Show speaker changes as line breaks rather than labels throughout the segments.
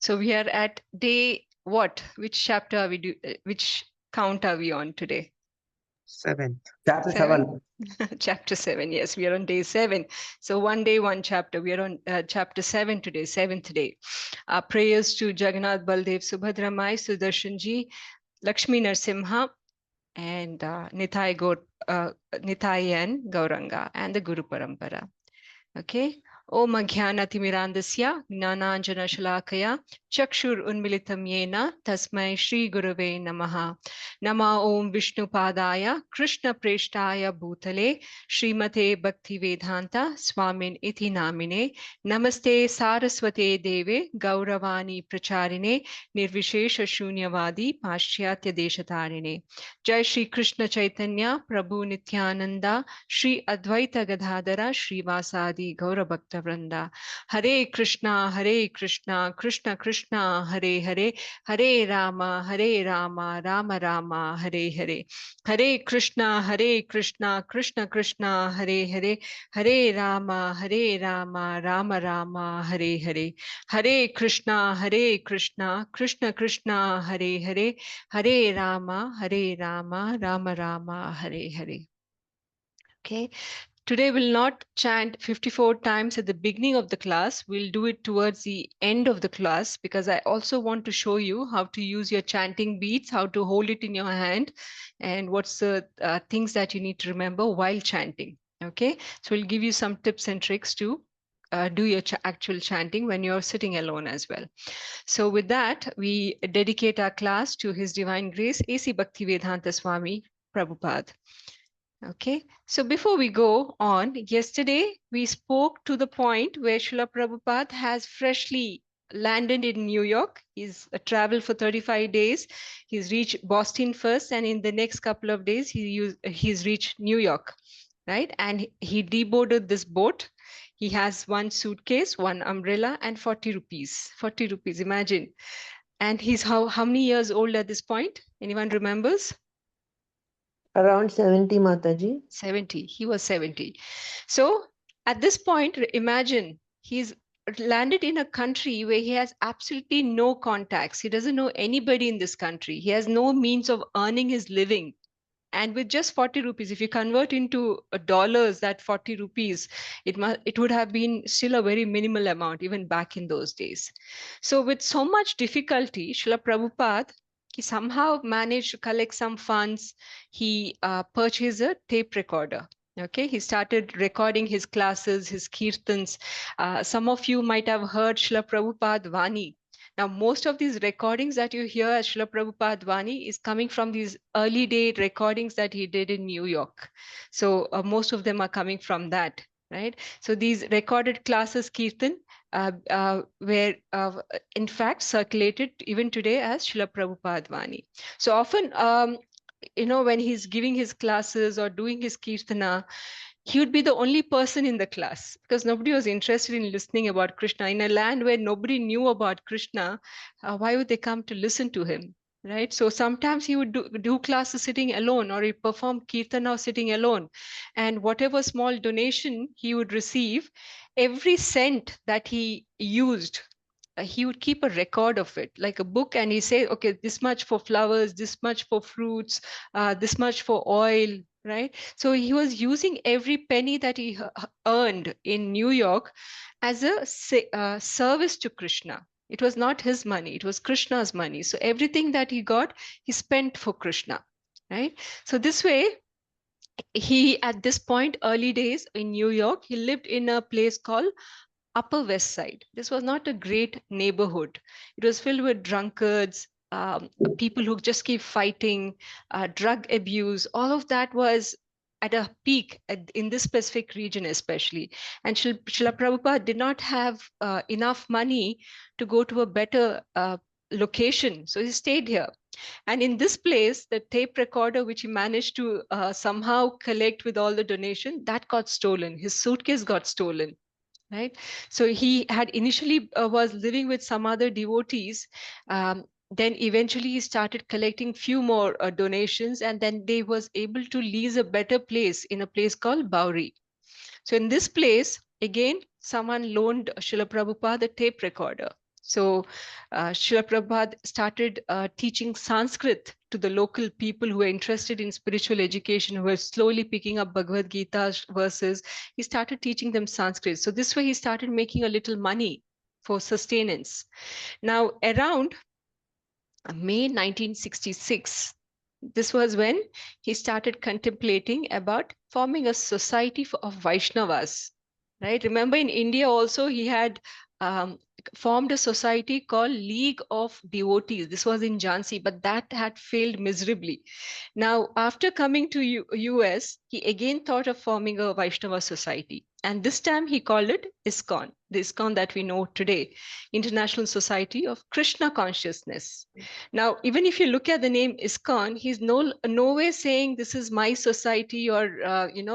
So we are at day what? Which chapter are we which count are we on today?
7th.
Chapter
Seven?
7.
Chapter 7. Yes, we are on day 7. So one day, one chapter. We are on chapter 7 today, 7th day. Our prayers to Jagannath, Baldev, Subhadra Mai, Sudarshan Ji, Lakshmi Narsimha, and Nitai and Gauranga, and the Guru Parampara. Okay. Om Ajnanatimirandasya Gnananjana Shalakaya Chakshur Unmilitam Yena Tasmai Shri Gurave Namaha. Nama Om Vishnu Padaya Krishna Preshtaya Bhutale Srimate Bhakti Vedanta Swamin Iti Namine Namaste Saraswate Deve Gauravani Pracharine Nirvishesha Shunyavadi Pashyatya Deshatarine. Jai Shri Krishna Chaitanya Prabhu Nityananda Shri Advaita Gadadhara Srivasadi Gaura Bhakta Vrinda. Hare Krishna, Krishna Krishna, Hare Hare, Hare Rama, Rama Rama, Hare Hare. Hare Krishna, Krishna Krishna, Hare Hare, Hare Rama, Rama Rama, Hare Hare. Hare Krishna, Krishna Krishna, Hare Hare, Hare Rama, Rama Rama, Hare Hare. Okay. Today we'll not chant 54 times at the beginning of the class. We'll do it towards the end of the class because I also want to show you how to use your chanting beads, how to hold it in your hand, and what's the things that you need to remember while chanting. Okay. So we'll give you some tips and tricks to do your actual chanting when you're sitting alone as well. So with that, we dedicate our class to His Divine Grace, A.C. Bhaktivedanta Swami Prabhupada. Okay, so before we go on, yesterday we spoke to the point where Srila Prabhupada has freshly landed in New York. He's traveled for 35 days. He's reached Boston first, and in the next couple of days, he's reached New York, right? And he deboarded this boat. He has one suitcase, one umbrella, and 40 rupees. 40 rupees, imagine. And he's how many years old at this point? Anyone remembers?
Around 70, Mataji.
70. He was 70. So at this point, imagine he's landed in a country where he has absolutely no contacts. He doesn't know anybody in this country. He has no means of earning his living. And with just 40 rupees, if you convert into dollars, that 40 rupees, it would have been still a very minimal amount, even back in those days. So with so much difficulty, Srila Prabhupada, he somehow managed to collect some funds. He purchased a tape recorder. Okay, he started recording his classes, his kirtans. Some of you might have heard Srila Prabhupada Vani. Now, most of these recordings that you hear as Srila Prabhupada Vani is coming from these early day recordings that he did in New York. So most of them are coming from that, right? So these recorded classes, Kirtan, were in fact circulated even today as Srila Prabhupada Vani. So often, when he's giving his classes or doing his Kirtana, he would be the only person in the class because nobody was interested in listening about Krishna. In a land where nobody knew about Krishna, why would they come to listen to him? Right. So sometimes he would do classes sitting alone, or he performed kirtana sitting alone. And whatever small donation he would receive, every cent that he used, he would keep a record of it like a book, and he say, okay, this much for flowers, this much for fruits, this much for oil, right? So he was using every penny that he earned in New York as a service to Krishna. It was not his money, it was Krishna's money. So everything that he got, he spent for Krishna, right? So this way, he, at this point, early days in New York, he lived in a place called Upper West Side. This was not a great neighborhood. It was filled with drunkards, people who just keep fighting, drug abuse. All of that was at a peak in this specific region, especially. And Srila Prabhupada did not have enough money to go to a better location. So he stayed here. And in this place, the tape recorder, which he managed to somehow collect with all the donation, that got stolen. His suitcase got stolen. Right. So he had initially was living with some other devotees. Then eventually he started collecting few more donations, and then they was able to lease a better place in a place called Bauri. So in this place, again, someone loaned Srila Prabhupada a tape recorder. So Srila Prabhupada started teaching Sanskrit to the local people who were interested in spiritual education, who were slowly picking up Bhagavad Gita verses. He started teaching them Sanskrit. So this way he started making a little money for sustenance. Now, around May 1966, this was when he started contemplating about forming a society of Vaishnavas, right? Remember, in India also he had um, formed a society called League of Devotees. This was in Jhansi, but that had failed miserably. Now, after coming to US, he again thought of forming a Vaishnava society. And this time he called it ISKCON, the ISKCON that we know today, International Society of Krishna Consciousness. Now, even if you look at the name ISKCON, he's no way saying this is my society or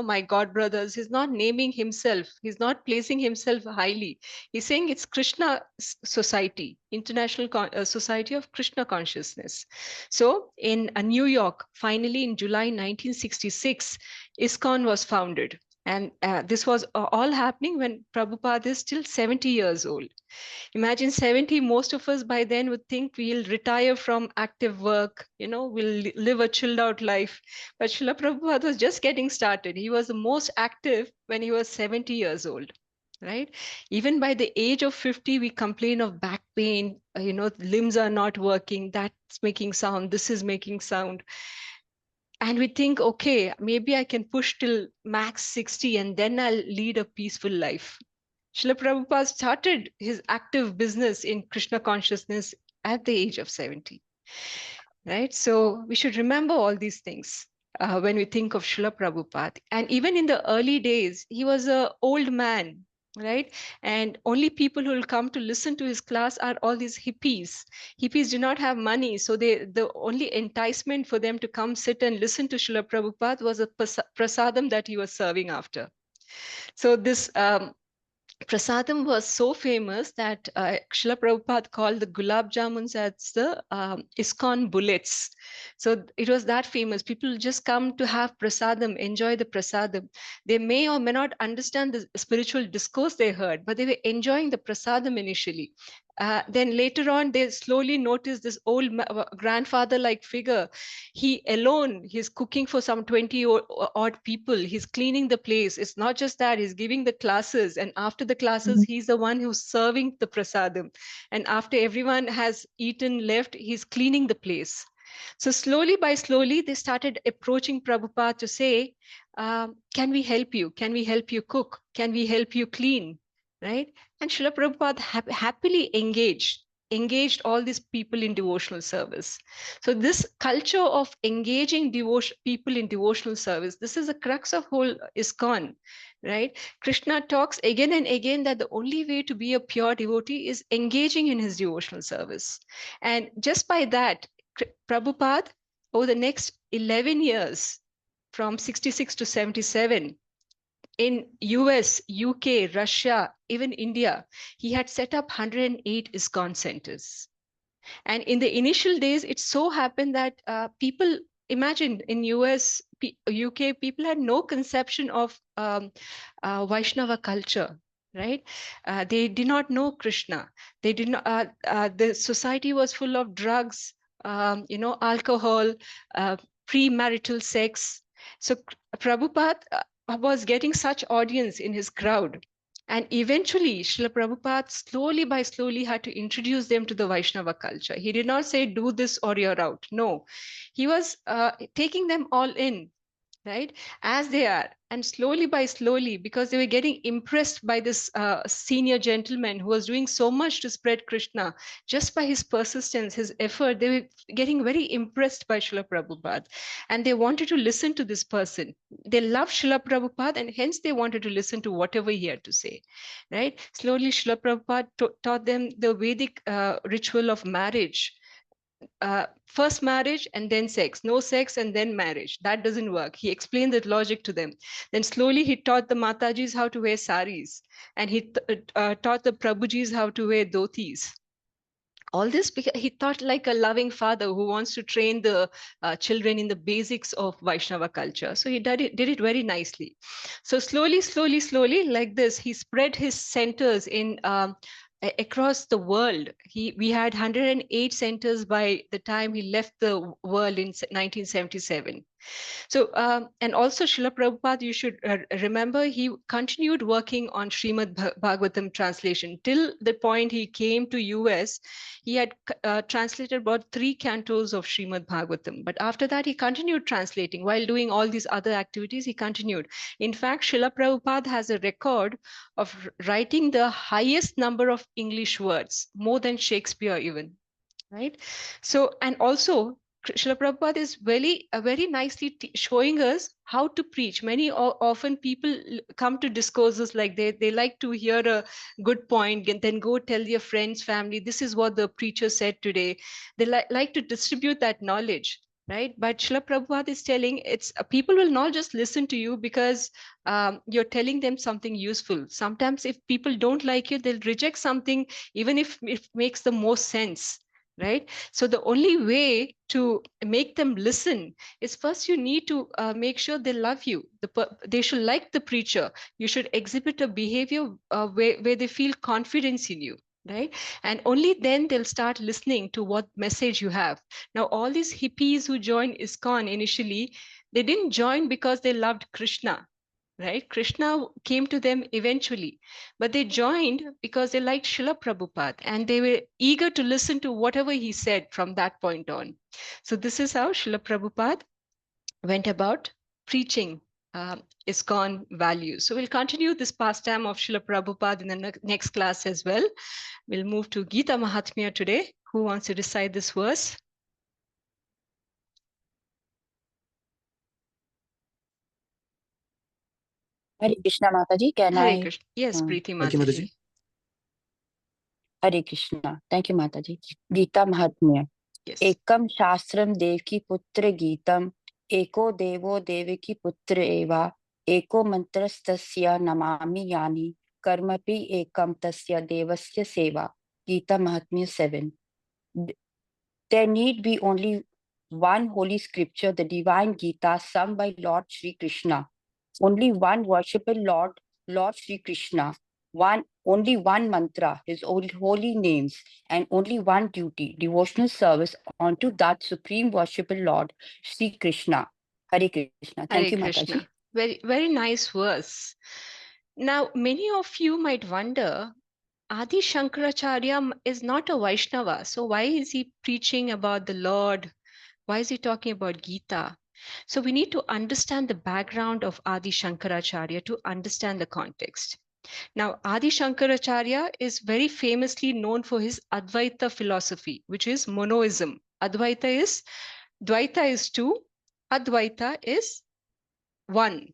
my god brothers. He's not naming himself. He's not placing himself highly. He's saying it's Krishna Society, International Society of Krishna Consciousness. So in New York, finally in July 1966, ISKCON was founded. And this was all happening when Prabhupada is still 70 years old. Imagine 70, most of us by then would think we'll retire from active work, we'll live a chilled out life. But Srila Prabhupada was just getting started. He was the most active when he was 70 years old. Right? Even by the age of 50, we complain of back pain, limbs are not working, that's making sound, this is making sound. And we think, okay, maybe I can push till max 60 and then I'll lead a peaceful life. Srila Prabhupada started his active business in Krishna consciousness at the age of 70, right? So we should remember all these things when we think of Srila Prabhupada. And even in the early days, he was an old man, right? And only people who will come to listen to his class are all these hippies. Hippies do not have money, so the only enticement for them to come sit and listen to Srila Prabhupada was a prasadam that he was serving after. So this prasadam was so famous that Srila Prabhupada called the gulab jamuns as the ISKCON bullets. So it was that famous. People just come to have prasadam, enjoy the prasadam. They may or may not understand the spiritual discourse they heard, but they were enjoying the prasadam initially. Then later on, they slowly noticed this old grandfather-like figure. He alone, he's cooking for some 20 odd people. He's cleaning the place. It's not just that, he's giving the classes. And after the classes, he's the one who's serving the prasadam. And after everyone has eaten, left, he's cleaning the place. So slowly by slowly, they started approaching Prabhupada to say, can we help you? Can we help you cook? Can we help you clean? Right? And Srila Prabhupada happily engaged all these people in devotional service. So this culture of engaging people in devotional service, this is the crux of whole ISKCON, right? Krishna talks again and again that the only way to be a pure devotee is engaging in his devotional service. And just by that, Prabhupada, over the next 11 years, from 66 to 77, in US, UK, Russia, even India, he had set up 108 ISKCON centers. And in the initial days, it so happened that people, imagine in US, UK, people had no conception of Vaishnava culture, right? They did not know Krishna. They did not. The society was full of drugs, alcohol, premarital sex. So Prabhupada was getting such audience in his crowd. And eventually, Srila Prabhupada slowly by slowly had to introduce them to the Vaishnava culture. He did not say, do this or you're out. No, he was taking them all in, right, as they are. And slowly by slowly, because they were getting impressed by this senior gentleman who was doing so much to spread Krishna, just by his persistence, his effort, they were getting very impressed by Srila Prabhupada. And they wanted to listen to this person. They loved Srila Prabhupada, and hence they wanted to listen to whatever he had to say, right? Slowly, Srila Prabhupada taught them the Vedic ritual of marriage. First marriage and then sex, no sex and then marriage. That doesn't work. He explained that logic to them. Then slowly he taught the Matajis how to wear saris, and he taught the Prabhujis how to wear dhotis. All this because he thought like a loving father who wants to train the children in the basics of Vaishnava culture. So he did it very nicely. So slowly, like this, he spread his centers in across the world. We had 108 centers by the time he left the world in 1977. So, and also Srila Prabhupada, you should remember, he continued working on Srimad Bhagavatam translation till the point he came to US. He had translated about 3 cantos of Srimad Bhagavatam. But after that, he continued translating. While doing all these other activities, he continued. In fact, Srila Prabhupada has a record of writing the highest number of English words, more than Shakespeare even, right? So, and also Srila Prabhupada is very nicely showing us how to preach. Often people come to discourses like they like to hear a good point and then go tell their friends, family, this is what the preacher said today. They like to distribute that knowledge, right? But Srila Prabhupada is telling it's people will not just listen to you because you're telling them something useful. Sometimes if people don't like you, they'll reject something even if it makes the most sense, right? So the only way to make them listen is first you need to make sure they love you. They should like the preacher. You should exhibit a behavior where they feel confidence in you, right? And only then they'll start listening to what message you have. Now, all these hippies who joined ISKCON initially, they didn't join because they loved Krishna, right? Krishna came to them eventually, but they joined because they liked Srila Prabhupada and they were eager to listen to whatever he said from that point on. So this is how Srila Prabhupada went about preaching ISKCON values. So we'll continue this pastime of Srila Prabhupada in the next class as well. We'll move to Gita Mahatmya today. Who wants to recite this verse?
Hare Krishna Mataji, can
Hare
I?
Krishna. Yes,
um,
Preeti
Thank you, Mataji.
Mataji.
Hare Krishna. Thank you, Mataji. Gita Mahatmya.
Yes.
Ekam Shastram Devki Putra Gitam, Eko Devo Devaki Putra Eva, Eko Mantrastasya Namami Yani, Karmapi Ekam Tasya Devasya Seva. Gita Mahatmya 7. There need be only one holy scripture, the divine Gita, sung by Lord Sri Krishna. Only one worshipable Lord, Lord Sri Krishna. Only one mantra, his holy names, and only one duty, devotional service unto that supreme worshipable Lord, Sri Krishna. Hare Krishna. Thank
Hare
you, Mataji.
Krishna. Very nice verse. Now, many of you might wonder, Adi Shankaracharya is not a Vaishnava. So why is he preaching about the Lord? Why is he talking about Gita? So we need to understand the background of Adi Shankaracharya to understand the context. Now, Adi Shankaracharya is very famously known for his Advaita philosophy, which is monoism. Dvaita is two, Advaita is one.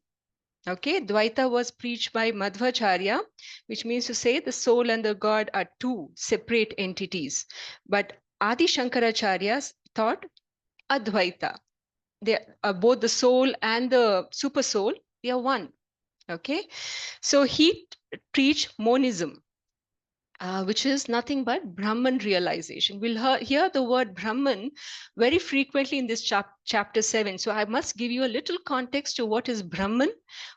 Okay, Dvaita was preached by Madhvacharya, which means to say the soul and the God are two separate entities. But Adi Shankaracharya thought Advaita. They are both the soul and the super soul, they are one. Okay, so he preached monism, which is nothing but Brahman realization. We'll hear the word Brahman very frequently in this chapter 7. So I must give you a little context to what is Brahman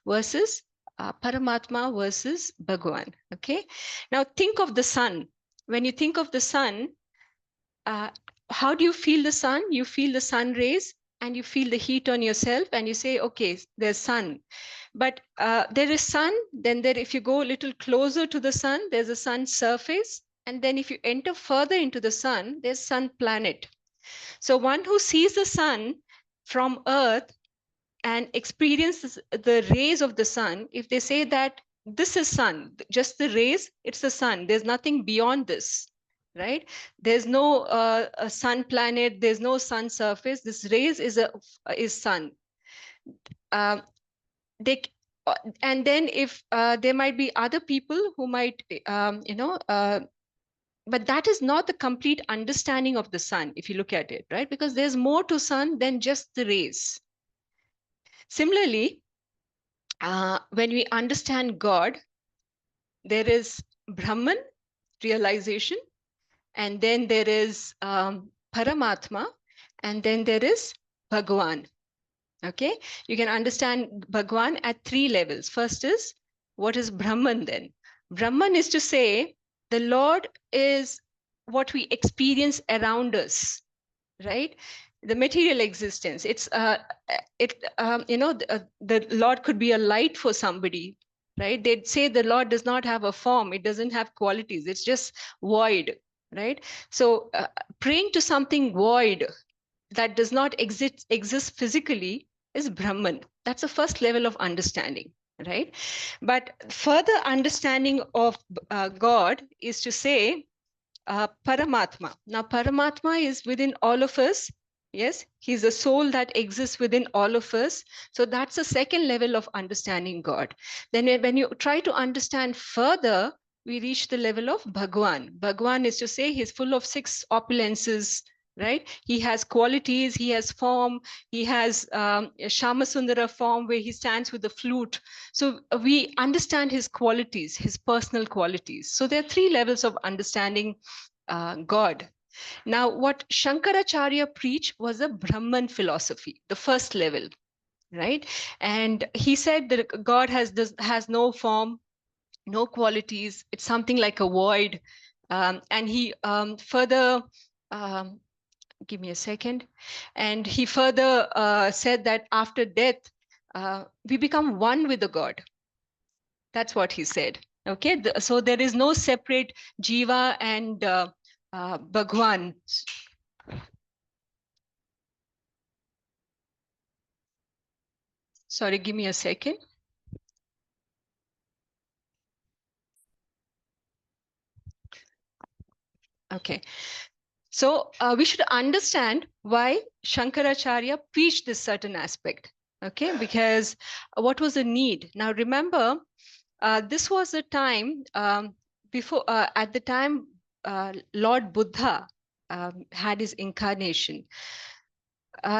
versus Paramatma versus Bhagwan. Okay. Now think of the sun. When you think of the sun, how do you feel the sun? You feel the sun rays and you feel the heat on yourself and you say, okay, there's sun. But there is sun, then if you go a little closer to the sun, there's a sun surface. And then if you enter further into the sun, there's sun planet. So one who sees the sun from Earth and experiences the rays of the sun, if they say that this is sun, just the rays, it's the sun. There's nothing beyond this, right? There's no sun planet. There's no sun surface. This rays is sun. They and then if there might be other people who might but that is not the complete understanding of the sun if you look at it, right? Because there's more to sun than just the rays. Similarly, when we understand God, there is Brahman realization, and then there is Paramatma, and then there is Bhagwan. Okay, you can understand Bhagwan at 3 levels. First is, what is Brahman then? Brahman is to say The Lord is what we experience around us, right? The material existence. The Lord could be a light for somebody, right? They'd say the Lord does not have a form. It doesn't have qualities. It's just void, right? So praying to something void that does not exist physically is Brahman. That's the first level of understanding, right? But further understanding of God is to say Paramatma. Now, Paramatma is within all of us. Yes, he's a soul that exists within all of us. So that's the second level of understanding God. Then when you try to understand further, we reach the level of Bhagwan. Bhagwan is to say he's full of six opulences, right? He has qualities, he has form, he has a Shamasundara form where he stands with the flute. So we understand his qualities, his personal qualities. So there are three levels of understanding God. Now, what Shankaracharya preached was a Brahman philosophy, the first level, right? And he said that God has no form, no qualities. It's something like a void. And he further, um, give me a second, and he further said that after death, we become one with the God. That's what he said. Okay, so there is no separate Jiva and Bhagwan. Sorry, give me a second. Okay, so we should understand why Shankaracharya preached this certain aspect. Okay, because what was the need? Now remember, this was a time before, at the time Lord Buddha had his incarnation.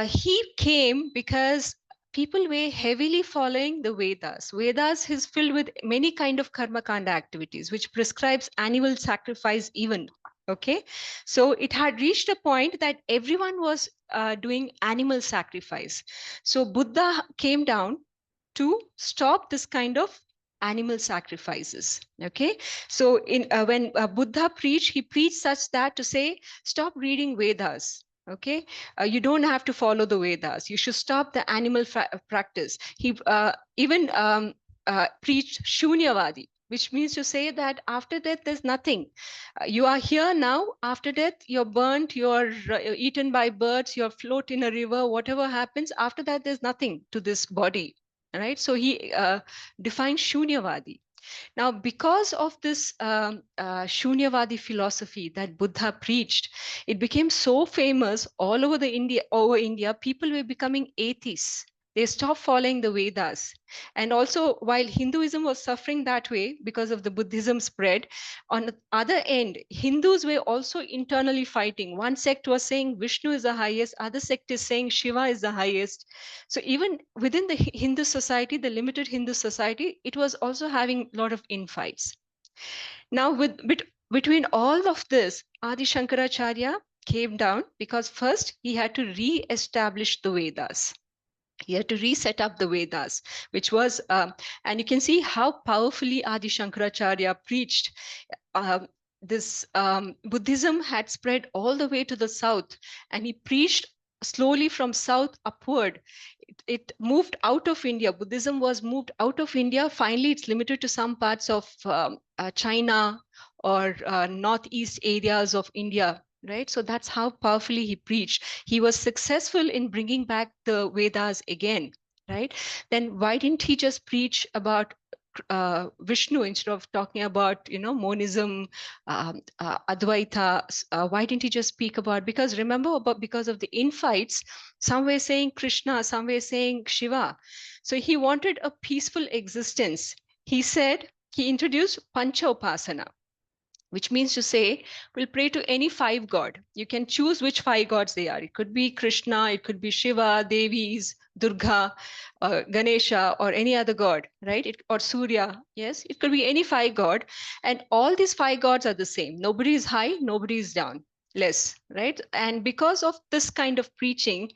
He came because people were heavily following the Vedas. Vedas is filled with many kind of karma kanda activities, which prescribes animal sacrifice even. Okay, so it had reached a point that everyone was doing animal sacrifice. So Buddha came down to stop this kind of animal sacrifices. Okay, so when Buddha preached, he preached such that to say, stop reading Vedas. Okay, you don't have to follow the Vedas. You should stop the animal practice. He even preached Shunyavadi, which means to say that after death, there's nothing. You are here now. After death, you're burnt, you're eaten by birds, you're float in a river, whatever happens. After that, there's nothing to this body. Right? So he defined Shunyavadi. Now, because of this Shunyavadi philosophy that Buddha preached, it became so famous all over over India. People were becoming atheists. They stopped following the Vedas. And also, while Hinduism was suffering that way because of the Buddhism spread, on the other end, Hindus were also internally fighting. One sect was saying Vishnu is the highest, other sect is saying Shiva is the highest. So even within the Hindu society, the limited Hindu society, it was also having a lot of infights. Now, between all of this, Adi Shankaracharya came down because first he had to re-establish the Vedas. He had to reset up the Vedas, which was, and you can see how powerfully Adi Shankaracharya preached. This Buddhism had spread all the way to the south, and he preached slowly from south upward. It moved out of India. Buddhism was moved out of India. Finally, it's limited to some parts of China or northeast areas of India. Right, so that's how powerfully he preached. He was successful in bringing back the Vedas again. Right, then why didn't he just preach about Vishnu instead of talking about monism, Advaita? Why didn't he just speak about? Because remember, because of the infights, some were saying Krishna, some were saying Shiva. So he wanted a peaceful existence. He introduced Pancha Upasana, which means to say we'll pray to any five god. You can choose which five gods they are. It could be Krishna, it could be Shiva, Devis, Durga, Ganesha, or any other god, right? Or Surya. Yes, it could be any five god, and all these five gods are the same. Nobody is high, nobody is down, less, right? And because of this kind of preaching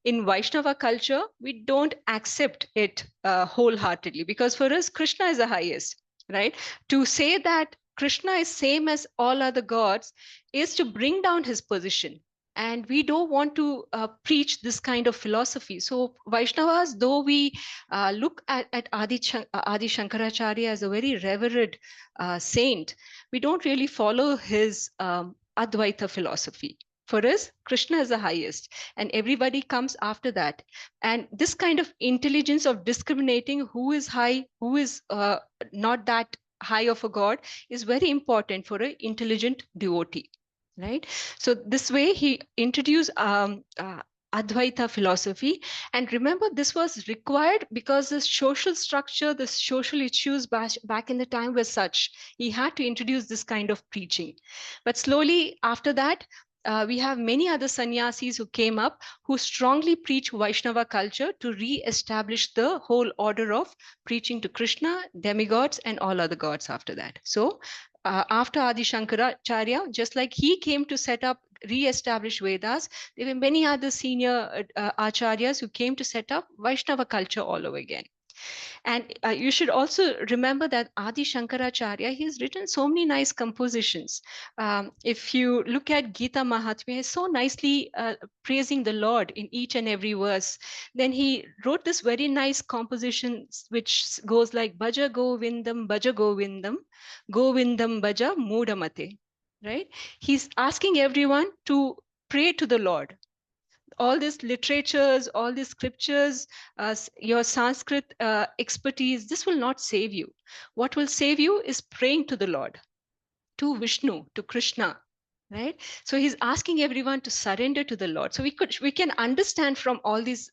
in Vaishnava culture, we don't accept it wholeheartedly, because for us Krishna is the highest, right? To say that Krishna is same as all other gods is to bring down his position. And we don't want to preach this kind of philosophy. So Vaishnavas, though we look at Adi Shankaracharya as a very revered saint, we don't really follow his Advaita philosophy. For us, Krishna is the highest, and everybody comes after that. And this kind of intelligence of discriminating who is high, who is not that high of a god, is very important for an intelligent devotee, right? So this way he introduced Advaita philosophy. And remember, this was required because the social structure, the social issues back in the time were such. He had to introduce this kind of preaching. But slowly after that, we have many other sannyasis who came up who strongly preach Vaishnava culture to re-establish the whole order of preaching to Krishna, demigods, and all other gods after that. So after Adi Shankaracharya, just like he came to set up, re-establish Vedas, there were many other senior acharyas who came to set up Vaishnava culture all over again. And you should also remember that Adi Shankaracharya, he's written so many nice compositions. If you look at Gita Mahatmya, he's so nicely praising the Lord in each and every verse. Then he wrote this very nice composition which goes like Bhaja Govindam, Govindam Bhaja Mudamate, right? He's asking everyone to pray to the Lord. All these literatures, all these scriptures, your Sanskrit expertise, this will not save you. What will save you is praying to the Lord, to Vishnu, to Krishna, right? So he's asking everyone to surrender to the Lord. So we can understand from all these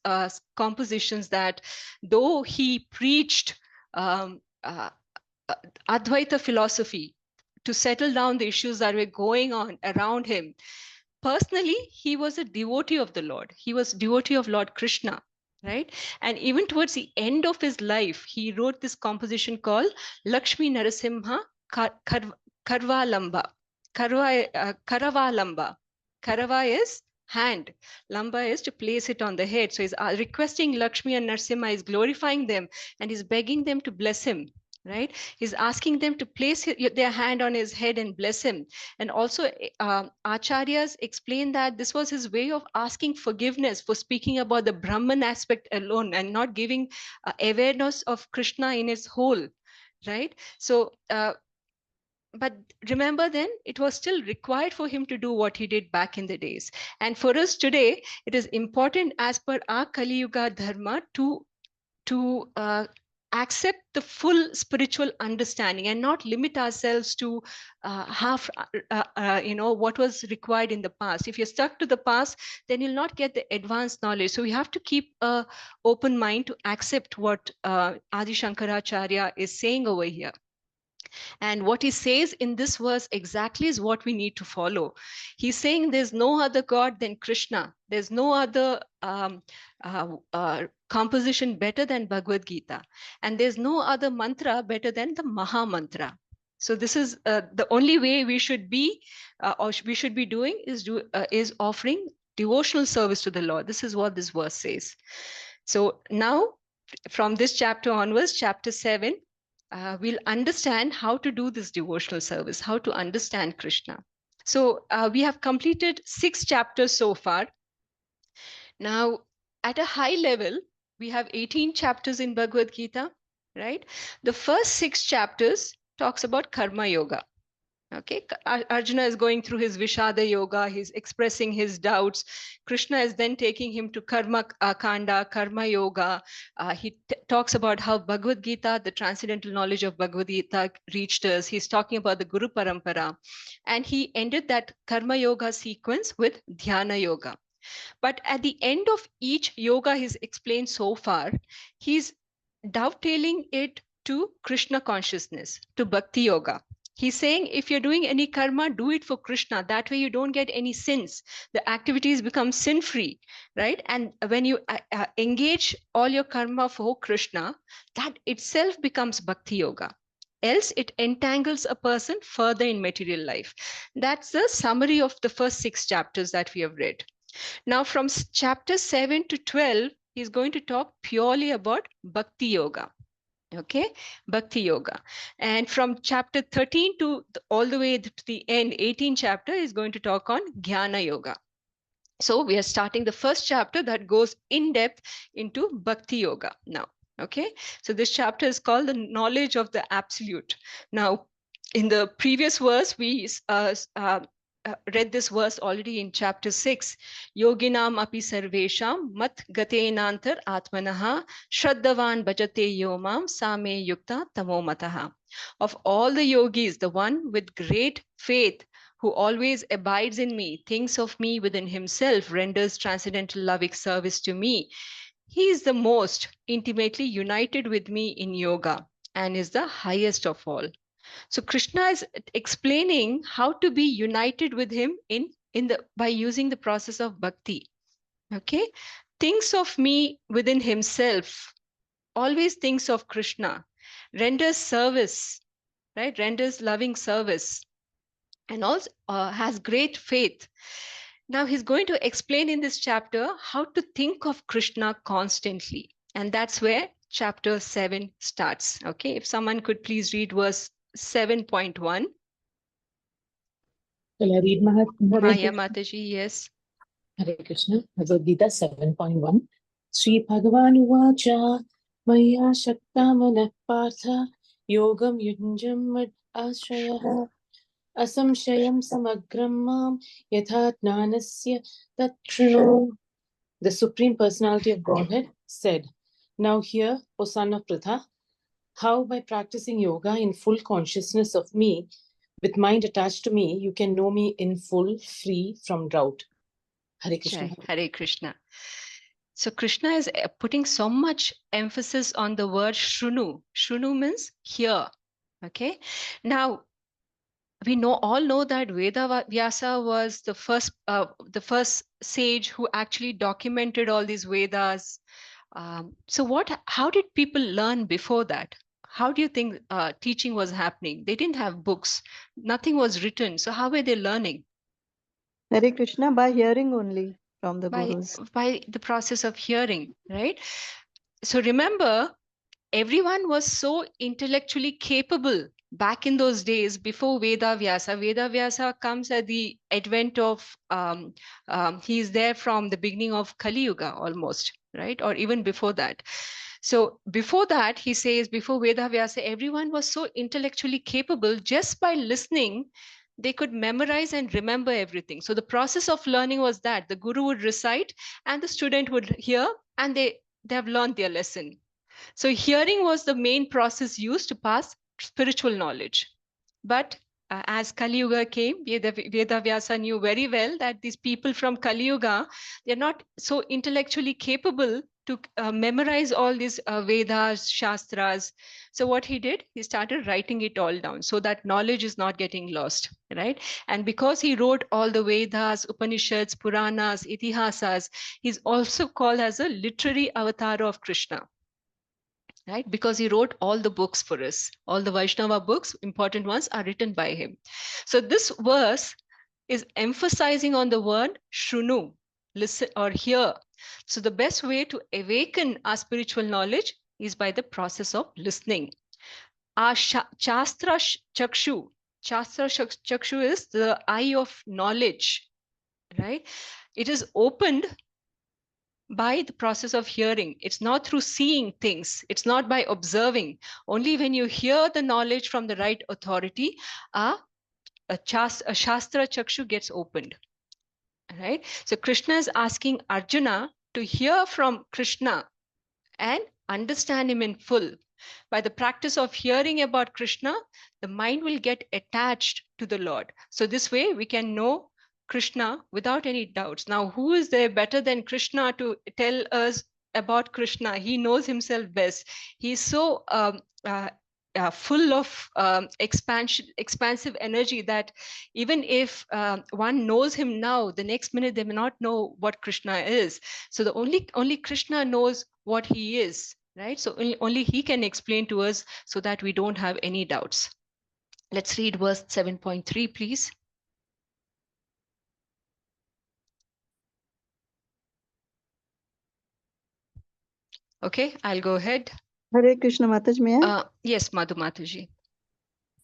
compositions that though he preached Advaita philosophy to settle down the issues that were going on around him, personally he was a devotee of the Lord. He was devotee of Lord Krishna, right? And even towards the end of his life, he wrote this composition called Lakshmi Narasimha Karvalamba. Karavalamba. Karava is hand, lamba is to place it on the head. So he's requesting Lakshmi and Narasimha, is glorifying them, and he's begging them to bless him, right? He's asking them to place their hand on his head and bless him. And also acharyas explain that this was his way of asking forgiveness for speaking about the Brahman aspect alone and not giving awareness of Krishna in its whole, right? So but remember, then it was still required for him to do what he did back in the days. And for us today, it is important as per our Kali Yuga Dharma to accept the full spiritual understanding and not limit ourselves to half, what was required in the past. If you're stuck to the past, then you'll not get the advanced knowledge. So we have to keep an open mind to accept what Adi Shankaracharya is saying over here. And what he says in this verse exactly is what we need to follow. He's saying there's no other God than Krishna. There's no other composition better than Bhagavad Gita. And there's no other mantra better than the Maha Mantra. So this is the only way we should be, or we should be doing is offering devotional service to the Lord. This is what this verse says. So now from this chapter onwards, chapter 7, we'll understand how to do this devotional service, how to understand Krishna. So we have completed 6 chapters so far. Now, at a high level, we have 18 chapters in Bhagavad Gita, right? The first 6 chapters talks about Karma Yoga. Okay, Arjuna is going through his Vishada Yoga. He's expressing his doubts. Krishna is then taking him to Karma Kanda, Karma Yoga. He talks about how Bhagavad Gita, the transcendental knowledge of Bhagavad Gita, reached us. He's talking about the Guru Parampara. And he ended that Karma Yoga sequence with Dhyana Yoga. But at the end of each yoga he's explained so far, he's dovetailing it to Krishna consciousness, to Bhakti Yoga. He's saying if you're doing any karma, do it for Krishna. That way you don't get any sins. The activities become sin-free, right? And when you engage all your karma for Krishna, that itself becomes Bhakti Yoga. Else it entangles a person further in material life. That's the summary of the first 6 chapters that we have read. Now from chapter 7 to 12, he's going to talk purely about Bhakti Yoga. Okay, Bhakti Yoga. And from chapter 13 to all the way to the end, 18th chapter is going to talk on Jnana Yoga. So we are starting the first chapter that goes in depth into Bhakti Yoga now. Okay, so this chapter is called the knowledge of the absolute. Now, in the previous verse, we read this verse already in chapter 6. Yoginam api sarvesham mat gatenantar atmanaha shraddhavan bhajate yomam same yukta tamomataha. Of all the yogis, the one with great faith who always abides in me, thinks of me within himself, renders transcendental loving service to me. He is the most intimately united with me in yoga and is the highest of all. So Krishna is explaining how to be united with him in the by using the process of bhakti. Okay, thinks of me within himself, always thinks of Krishna, renders service, right? Renders loving service, and also has great faith. Now he's going to explain in this chapter how to think of Krishna constantly. And that's where chapter 7 starts. Okay, if someone could please read verse 7.1.
Shall I read
Maya Mataji, yes.
Hare Krishna, Bhagavad Gita 7.1. Sri Bhagavan Uvacha Maya Shakta Manah Partha Yogam Yunjam Mad Ashrayah Asamshayam Samagram Mam Yatha Jnanasya Tatrino. The Supreme Personality of Godhead said, now hear, O son of Pritha, how by practicing yoga in full consciousness of me, with mind attached to me, you can know me in full, free from doubt. Hare Krishna.
Hare Krishna. So Krishna is putting so much emphasis on the word shrunu. Shrunu means hear. Okay. Now we all know that Vyasa was the first sage who actually documented all these Vedas. So how did people learn before that? How do you think teaching was happening? They didn't have books. Nothing was written. So how were they learning?
Hare Krishna, by hearing only from the gurus.
By the process of hearing, right? So remember, everyone was so intellectually capable back in those days before Veda Vyasa. Veda Vyasa comes at the advent of, he's there from the beginning of Kali Yuga almost, right? Or even before that. So before that, he says, before Veda Vyasa, everyone was so intellectually capable just by listening. They could memorize and remember everything. So the process of learning was that the guru would recite and the student would hear, and they have learned their lesson. So hearing was the main process used to pass spiritual knowledge. But as Kali Yuga came, Veda Vyasa knew very well that these people from Kali Yuga, they're not so intellectually capable to memorize all these Vedas, Shastras. So what he did, he started writing it all down so that knowledge is not getting lost, right? And because he wrote all the Vedas, Upanishads, Puranas, Itihasas, he's also called as a literary avatar of Krishna, right? Because he wrote all the books for us. All the Vaishnava books, important ones, are written by him. So this verse is emphasizing on the word shrunu, listen or hear. So the best way to awaken our spiritual knowledge is by the process of listening. Our Shastra Chakshu, Shastra Chakshu is the eye of knowledge, right? It is opened by the process of hearing. It's not through seeing things. It's not by observing. Only when you hear the knowledge from the right authority, a Shastra Chakshu gets opened. Right? So Krishna is asking Arjuna to hear from Krishna and understand him in full. By the practice of hearing about Krishna, the mind will get attached to the Lord. So this way we can know Krishna without any doubts. Now, who is there better than Krishna to tell us about Krishna? He knows himself best. He's so full of expansive energy that even if one knows him now, the next minute they may not know what Krishna is. So the only Krishna knows what he is, right? So only he can explain to us so that we don't have any doubts. Let's read verse 7.3, please. Okay, I'll go ahead.
Hare Krishna Mataji, may I?
Yes, Madhu Mataji.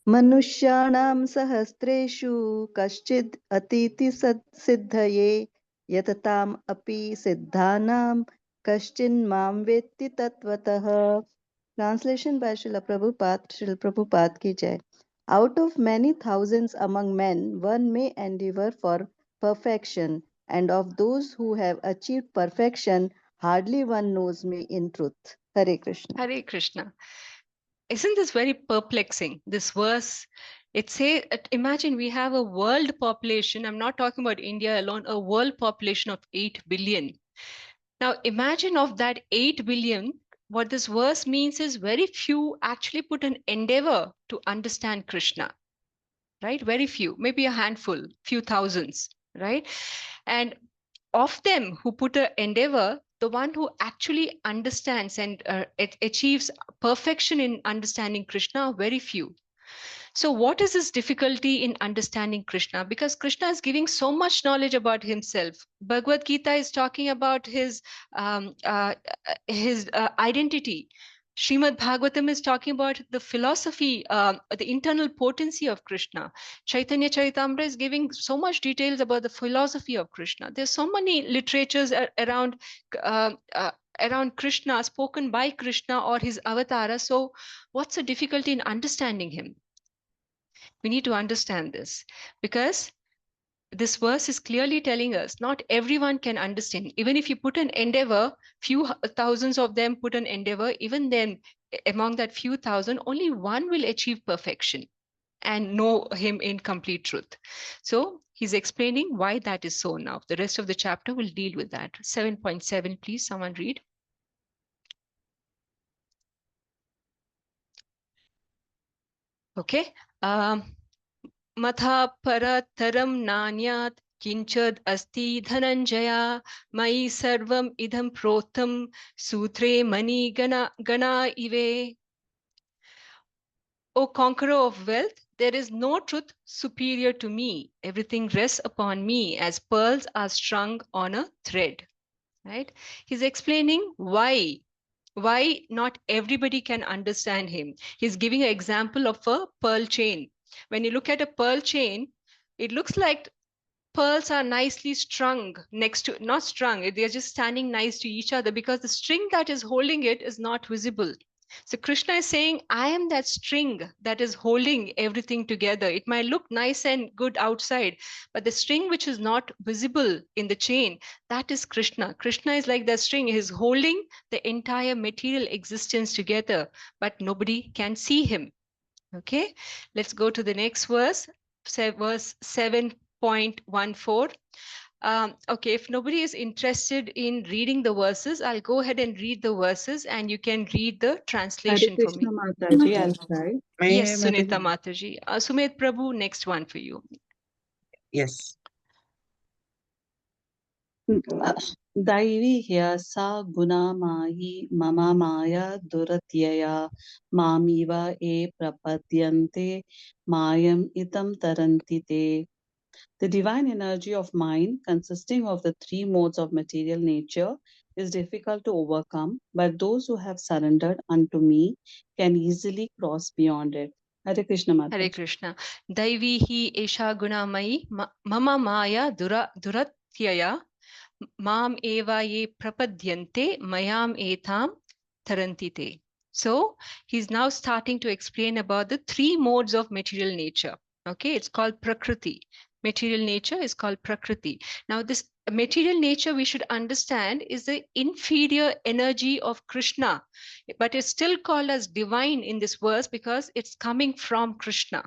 Manushyanam sahasreshu kaschid atiti siddhaye yatatam api siddhanam kaschin mam vetti tatvatah. Translation by Srila Prabhupada ki jai. Out of many thousands among men, one may endeavor for perfection, and of those who have achieved perfection, hardly one knows me in truth. Hare Krishna.
Hare Krishna. Isn't this very perplexing? This verse, it says, imagine we have a world population. I'm not talking about India alone, a world population of 8 billion. Now, imagine of that 8 billion, what this verse means is very few actually put an endeavor to understand Krishna, right? Very few, maybe a handful, few thousands, right? And of them who put an endeavor, the one who actually understands and achieves perfection in understanding Krishna are very few. So, what is this difficulty in understanding Krishna? Because Krishna is giving so much knowledge about himself. Bhagavad Gita is talking about his identity. Srimad Bhagavatam is talking about the philosophy, the internal potency of Krishna. Chaitanya Charitamrita is giving so much details about the philosophy of Krishna. There's so many literatures around uh, uh, around Krishna, spoken by Krishna or his avatara. So, what's the difficulty in understanding him? We need to understand this because this verse is clearly telling us not everyone can understand. Even if you put an endeavor, few thousands of them put an endeavor, even then, among that few thousand, only one will achieve perfection and know him in complete truth. So he's explaining why that is so now. The rest of the chapter will deal with that. 7.7, please, someone read. Okay. मथा परतरं नान्यात् किञ्चिद् अस्ति धनञ्जया मयि सर्वम् इदं प्रोक्तं सूत्रे मणिगणा इवे. O conqueror of wealth, there is no truth superior to me. Everything rests upon me as pearls are strung on a thread. Right? He's explaining why not everybody can understand him. He's giving an example of a pearl chain. When you look at a pearl chain, it looks like pearls are nicely strung next to, not strung, they're just standing nice to each other because the string that is holding it is not visible. So Krishna is saying, I am that string that is holding everything together. It might look nice and good outside, but the string which is not visible in the chain, that is Krishna. Krishna is like that string. He is holding the entire material existence together, but nobody can see him. Okay, let's go to the next verse, verse 7.14. Okay, if nobody is interested in reading the verses, I'll go ahead and read the verses and you can read the
Hare
translation for me.
Krishna Mataji, I'll try.
Yes, Sunita Mataji. Sumit Prabhu, next one for you.
Yes.
दैवी ह्यसा गुणामायि मम माया दुरत्यया मामिव ये प्रपद्यन्ते मायम् इतं तरन्ति ते. The divine energy of mind, consisting of the three modes of material nature, is difficult to overcome, but those who have surrendered unto me can easily cross beyond it. Hare Krishna Mataji.
Hare Krishna. Daivi hi esha gunamai mama maya duratyaya mam eva ye prapadyante mayam etam tarantite. So he's now starting to explain about the three modes of material nature. Okay, it's called Prakriti. Material nature is called Prakriti. Now, this material nature we should understand is the inferior energy of Krishna, but it's still called as divine in this verse because it's coming from Krishna.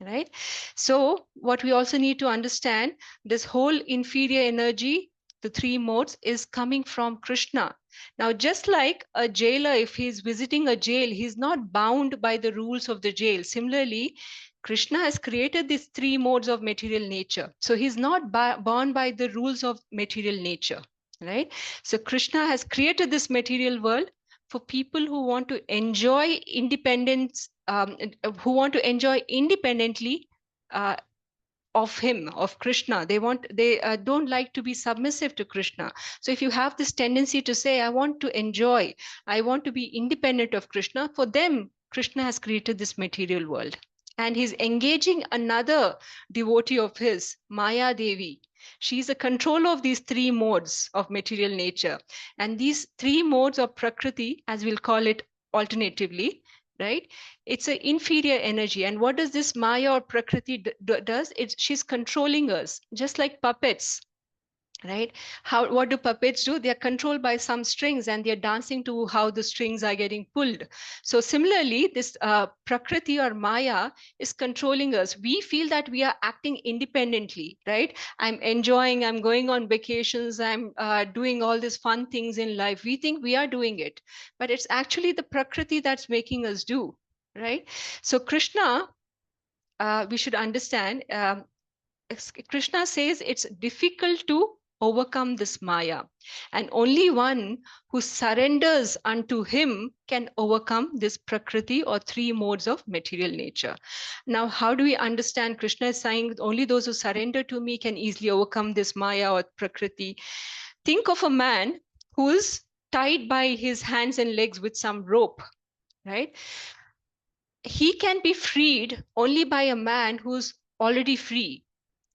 Right? So, what we also need to understand, this whole inferior energy, the three modes, is coming from Krishna. Now, just like a jailer, if he's visiting a jail, he's not bound by the rules of the jail. Similarly, Krishna has created these three modes of material nature. So he's not bound by the rules of material nature, right? So Krishna has created this material world for people who want to enjoy independence, who want to enjoy independently of him, of Krishna. They don't like to be submissive to Krishna. So if you have this tendency to say, I want to enjoy, I want to be independent of Krishna, for them, Krishna has created this material world. And he's engaging another devotee of his, Maya Devi. She's a controller of these three modes of material nature. And these three modes of Prakriti, as we'll call it alternatively, right? It's an inferior energy. And what does this Maya or Prakriti does? She's controlling us, just like puppets, right? What do puppets do? They are controlled by some strings and they're dancing to how the strings are getting pulled. So similarly, this Prakriti or Maya is controlling us. We feel that we are acting independently, right? I'm enjoying, I'm going on vacations, I'm doing all these fun things in life. We think we are doing it, but it's actually the Prakriti that's making us do, right? So Krishna, we should understand, Krishna says it's difficult to overcome this Maya, and only one who surrenders unto him can overcome this Prakriti or three modes of material nature. Now, how do we understand? Krishna is saying only those who surrender to me can easily overcome this Maya or Prakriti. Think of a man who is tied by his hands and legs with some rope, right? He can be freed only by a man who's already free,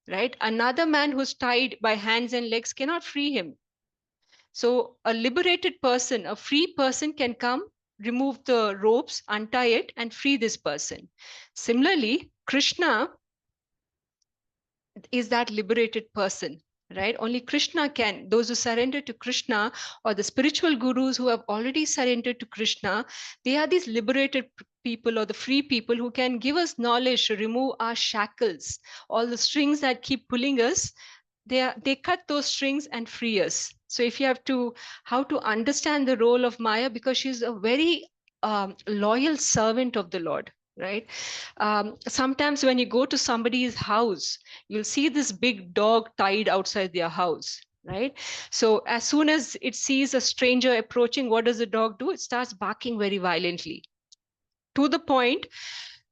right? Another man who's tied by hands and legs cannot free him. So a liberated person, a free person can come, remove the ropes, untie it, and free this person. Similarly, Krishna is that liberated person, right? Only Krishna can. Those who surrender to Krishna, or the spiritual gurus who have already surrendered to Krishna, they are these liberated people or the free people who can give us knowledge to remove our shackles, all the strings that keep pulling us. They cut those strings and free us. So if you have to, how to understand the role of Maya, because she's a very loyal servant of the Lord, right? Sometimes when you go to somebody's house, you'll see this big dog tied outside their house, right? So as soon as it sees a stranger approaching, what does the dog do? It starts barking very violently, to the point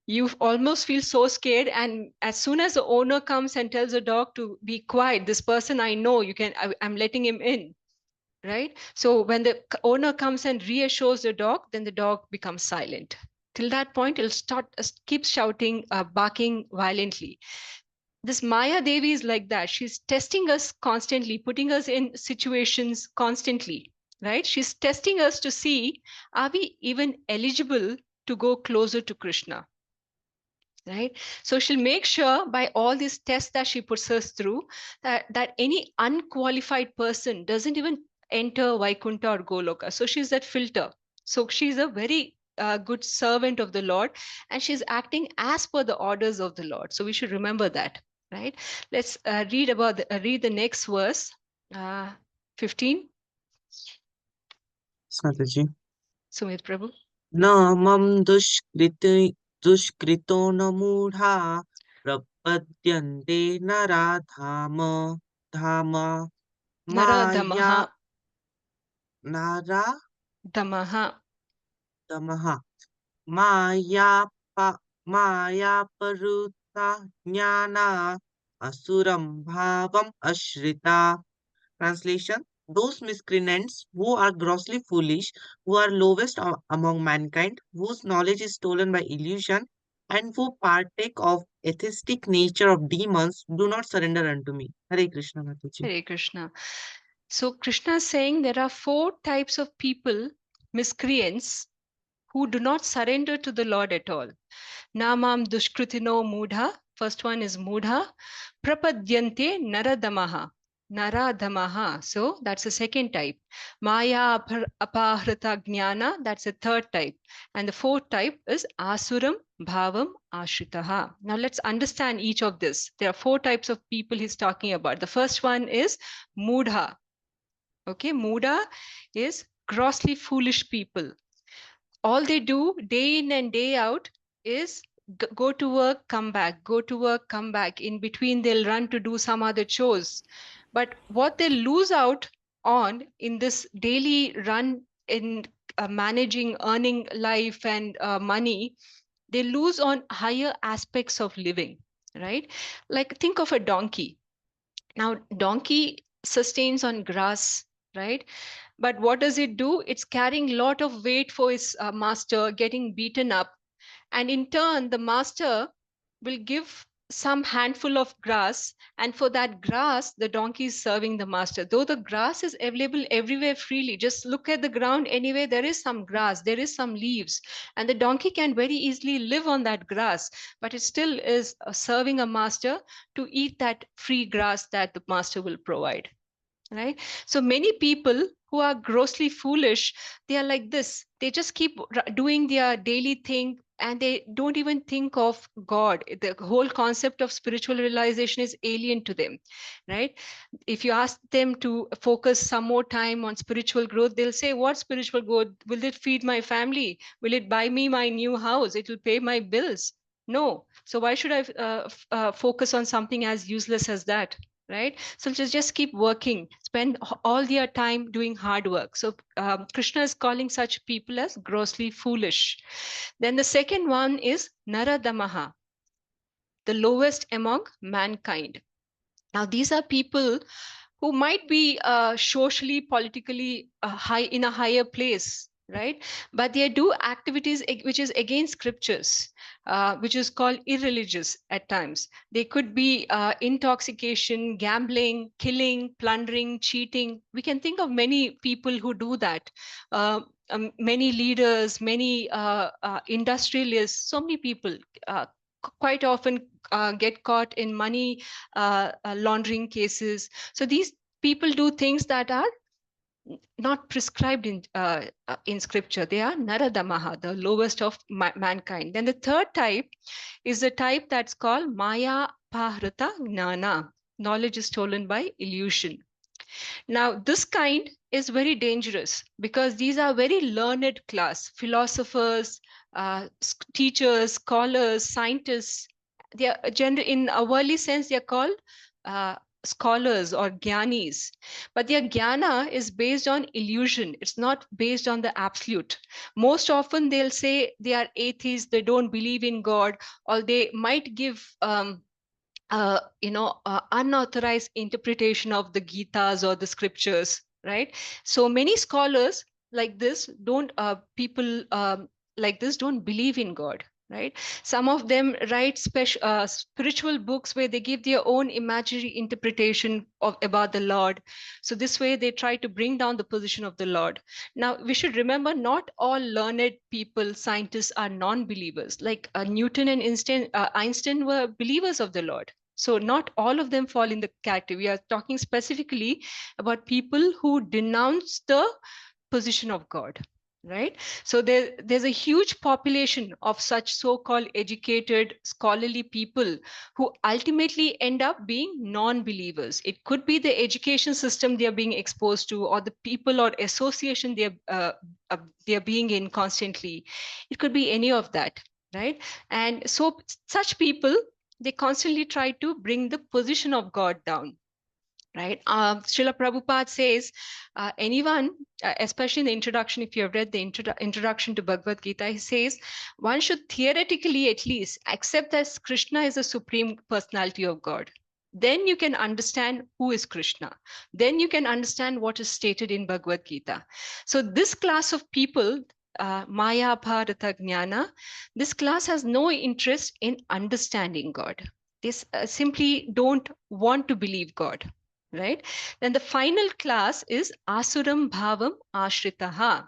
you almost feel so scared. And as soon as the owner comes and tells the dog to be quiet, this person I know, I'm letting him in, right? So when the owner comes and reassures the dog, then the dog becomes silent. Till that point, it'll start keep shouting, barking violently. This Maya Devi is like that. She's testing us constantly, putting us in situations constantly, right? She's testing us to see, are we even eligible to go closer to Krishna, right? So she'll make sure by all these tests that she puts us through, that any unqualified person doesn't even enter Vaikuntha or Goloka. So she's that filter. So she's a very good servant of the Lord, and she's acting as per the orders of the Lord. So we should remember that, right? Let's read the next verse, 15.
Mataji.
Sumit Prabhu.
Na mam dushkrito na mudha prapadyante naradhama dhama
Naradhamaha.
maya naradamaha
Damaha.
maya paruta jnana asuram bhavam ashrita. Translation: those miscreants who are grossly foolish, who are lowest among mankind, whose knowledge is stolen by illusion, and who partake of atheistic nature of demons, do not surrender unto me. Hare Krishna, Mataji.
Hare Krishna. So Krishna is saying there are four types of people, miscreants, who do not surrender to the Lord at all. Namam dushkritino mudha. First one is mudha. Prapadyante naradamaha. Naradamaha. So that's the second type. Maya apahrita jnana. That's the third type. And the fourth type is asuram bhavam ashritaha. Now let's understand each of this. There are four types of people he's talking about. The first one is mudha. Okay, Muda is grossly foolish people. All they do day in and day out is go to work, come back, go to work, come back. In between, they'll run to do some other chores. But what they lose out on in this daily run in managing, earning life and money, they lose on higher aspects of living, right? Like think of a donkey. Now, donkey sustains on grass, right? But what does it do? It's carrying a lot of weight for its master, getting beaten up. And in turn, the master will give some handful of grass. And for that grass, the donkey is serving the master. Though the grass is available everywhere freely, just look at the ground anyway, there is some grass, there is some leaves. And the donkey can very easily live on that grass, but it still is serving a master to eat that free grass that the master will provide, right? So many people who are grossly foolish, they are like this. They just keep doing their daily thing, and they don't even think of God. The whole concept of spiritual realization is alien to them, right? If you ask them to focus some more time on spiritual growth, they'll say, what spiritual growth? Will it feed my family? Will it buy me my new house? It will pay my bills? No. So why should I focus on something as useless as that? Right? So just keep working, spend all their time doing hard work. So Krishna is calling such people as grossly foolish. Then the second one is Naradamaha, the lowest among mankind. Now, these are people who might be socially, politically high in a higher place, right? But they do activities which is against scriptures, which is called irreligious at times. They could be intoxication, gambling, killing, plundering, cheating. We can think of many people who do that. Many leaders, many industrialists, so many people quite often get caught in money laundering cases. So these people do things that are not prescribed in scripture. They are naradamaha, the lowest of mankind. Then the third type is the type that's called maya pahrita gnana. Knowledge is stolen by illusion. Now, this kind is very dangerous because these are very learned class, philosophers, teachers, scholars, scientists. They are in a worldly sense, they are called uh, scholars or gyanis. But their jnana is based on illusion. It's not based on the absolute. Most often they'll say they are atheists, they don't believe in God, or they might give unauthorized interpretation of the Gitas or the scriptures, right? So many scholars like this don't, people like this don't believe in God, right? Some of them write spiritual books where they give their own imaginary interpretation about the Lord. So this way they try to bring down the position of the Lord. Now, we should remember not all learned people, scientists are non-believers. Like Newton and Einstein were believers of the Lord. So not all of them fall in the category. We are talking specifically about people who denounce the position of God, right? So there's a huge population of such so-called educated, scholarly people who ultimately end up being non-believers. It could be the education system they are being exposed to, or the people or association they're being in constantly. It could be any of that, right? And so such people, they constantly try to bring the position of God down, right? Srila Prabhupada says, anyone, especially in the introduction, if you have read the introduction to Bhagavad Gita, he says, one should theoretically at least accept that Krishna is the supreme personality of God. Then you can understand who is Krishna. Then you can understand what is stated in Bhagavad Gita. So this class of people, Maya Bharata Jnana, this class has no interest in understanding God. They simply don't want to believe God, right? Then the final class is Asuram Bhavam Ashritaha,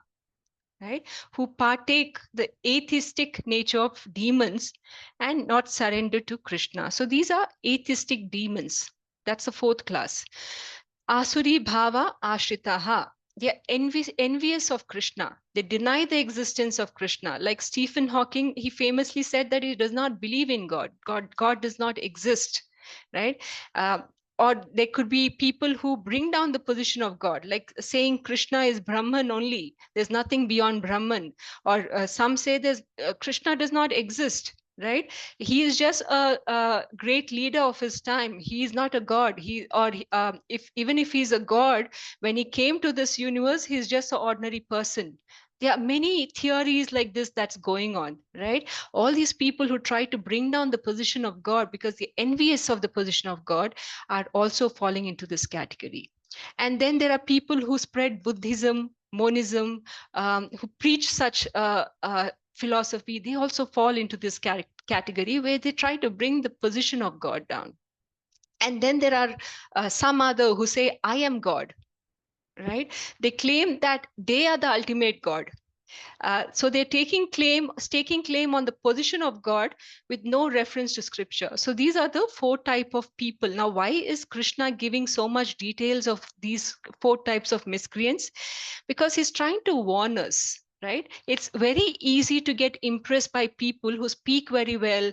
right? Who partake the atheistic nature of demons and not surrender to Krishna. So these are atheistic demons. That's the fourth class. Asuri Bhava Ashritaha. They are envious of Krishna. They deny the existence of Krishna. Like Stephen Hawking, he famously said that he does not believe in God. God does not exist, right? Or there could be people who bring down the position of God, like saying Krishna is Brahman only. There's nothing beyond Brahman. Or some say there's Krishna does not exist, right? He is just a great leader of his time. He is not a god. If even if he's a god, when he came to this universe, he's just an ordinary person. There are many theories like this that's going on, right? All these people who try to bring down the position of God because they're envious of the position of God are also falling into this category. And then there are people who spread Buddhism, monism, who preach such philosophy. They also fall into this category where they try to bring the position of God down. And then there are some other who say, I am God, right? They claim that they are the ultimate God. So they're staking claim on the position of God with no reference to scripture. So these are the four type of people. Now, why is Krishna giving so much details of these four types of miscreants? Because he's trying to warn us, right? It's very easy to get impressed by people who speak very well.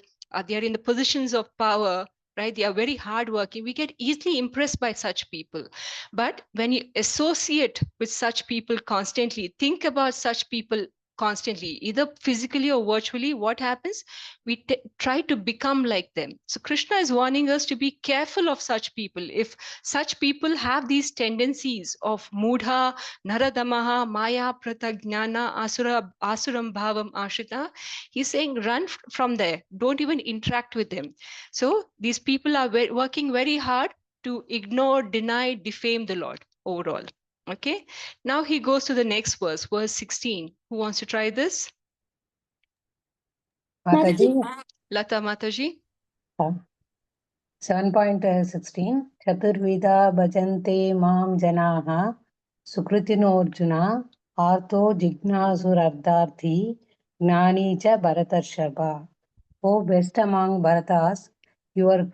They are in the positions of power, right? They are very hardworking. We get easily impressed by such people. But when you associate with such people constantly, think about such people constantly, either physically or virtually, what happens? We try to become like them. So Krishna is warning us to be careful of such people. If such people have these tendencies of mudha, naradamaha, maya, pratagnana, asuram bhavam ashita, he's saying run from there. Don't even interact with them. So these people are working very hard to ignore, deny, defame the Lord overall. Okay, now he goes to the next verse 16. Who wants to try this?
Mataji,
Lata Mataji.
7.16 Chaturvida bhajante mam janaha sukritino arjuna artho jignasur gnani cha bharatarshava. O best among Bharatas, your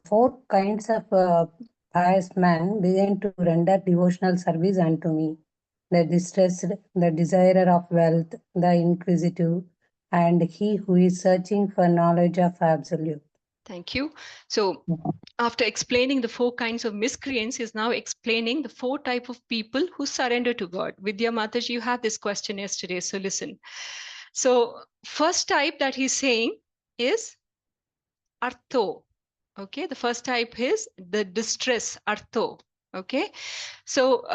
four kinds of pious men began to render devotional service unto me: the distressed, the desirer of wealth, the inquisitive, and he who is searching for knowledge of absolute.
Thank you. So after explaining the four kinds of miscreants, he's now explaining the four type of people who surrender to God. Vidya Mataji, you had this question yesterday, so listen. So first type that he's saying is artho. Okay, the first type is the distress, artho. Okay, so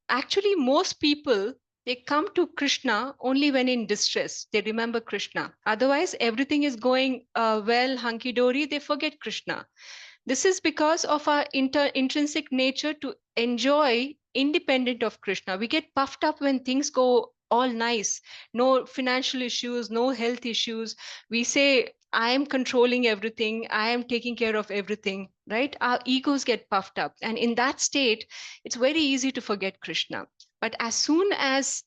actually most people, they come to Krishna only when in distress. They remember Krishna. Otherwise, everything is going well, hunky-dory, they forget Krishna. This is because of our intrinsic nature to enjoy independent of Krishna. We get puffed up when things go all nice, no financial issues, no health issues. We say, I am controlling everything, I am taking care of everything, right? Our egos get puffed up. And in that state, it's very easy to forget Krishna. But as soon as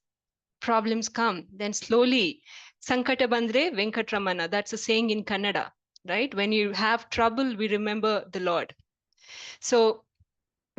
problems come, then slowly, Sankata Bandre Venkatramana, that's a saying in Kannada, right? When you have trouble, we remember the Lord. So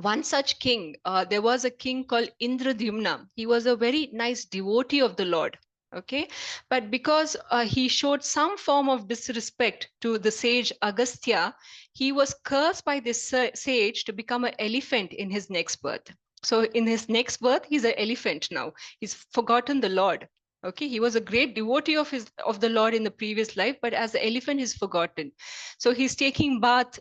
one such king, there was a king called Indradyumna. He was a very nice devotee of the Lord. Okay, but because he showed some form of disrespect to the sage Agastya, he was cursed by this sage to become an elephant in his next birth. So in his next birth, he's an elephant now. He's forgotten the Lord. Okay, he was a great devotee of the Lord in the previous life, but as the elephant, he's forgotten. So he's taking bath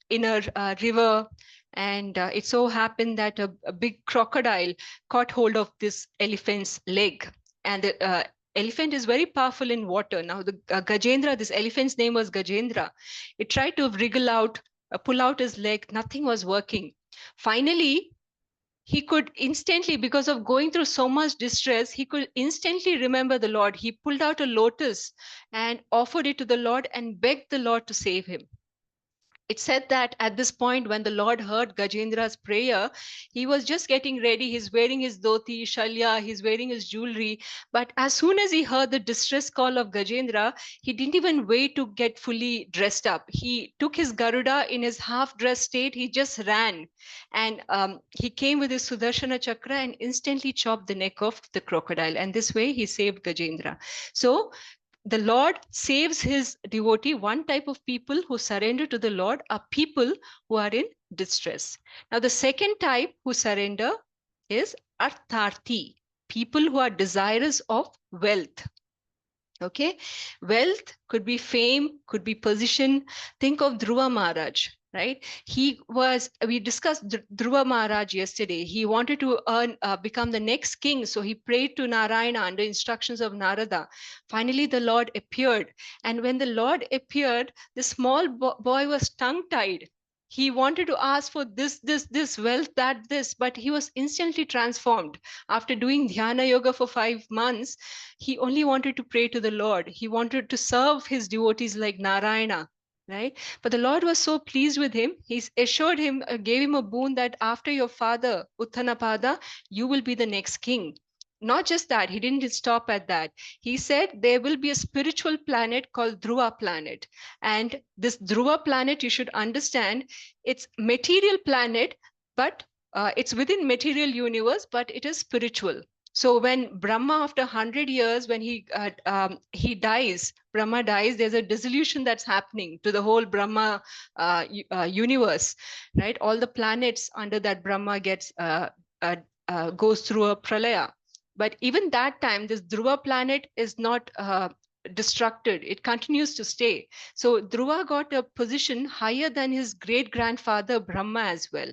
in a river, and it so happened that a big crocodile caught hold of this elephant's leg. And the elephant is very powerful in water. Now, the Gajendra, this elephant's name was Gajendra. It tried to wriggle out, pull out his leg. Nothing was working. Finally, he could instantly, because of going through so much distress, he could instantly remember the Lord. He pulled out a lotus and offered it to the Lord and begged the Lord to save him. It said that at this point, when the Lord heard Gajendra's prayer, he was just getting ready. He's wearing his dhoti, shalya, he's wearing his jewelry. But as soon as he heard the distress call of Gajendra, he didn't even wait to get fully dressed up. He took his Garuda in his half-dressed state. He just ran. And he came with his Sudarshana Chakra and instantly chopped the neck of the crocodile. And this way, he saved Gajendra. So the Lord saves his devotee. One type of people who surrender to the Lord are people who are in distress. Now, the second type who surrender is artharthi, people who are desirous of wealth. Okay, wealth could be fame, could be position. Think of Dhruva Maharaj, right? We discussed Dhruva Maharaj yesterday. He wanted to become the next king. So he prayed to Narayana under instructions of Narada. Finally, the Lord appeared. And when the Lord appeared, the small boy was tongue-tied. He wanted to ask for this wealth, this, but he was instantly transformed. After doing dhyana yoga for 5 months, he only wanted to pray to the Lord. He wanted to serve his devotees like Narayana, right? But the Lord was so pleased with him. He assured him, gave him a boon that after your father, Uttanapada, you will be the next king. Not just that, he didn't stop at that. He said there will be a spiritual planet called Dhruva planet. And this Dhruva planet, you should understand, it's material planet, but it's within material universe, but it is spiritual. So when Brahma, after 100 years, when he dies, Brahma dies, there's a dissolution that's happening to the whole Brahma universe, right? All the planets under that Brahma goes through a pralaya. But even that time, this Dhruva planet is not destructed. It continues to stay. So Dhruva got a position higher than his great-grandfather Brahma as well,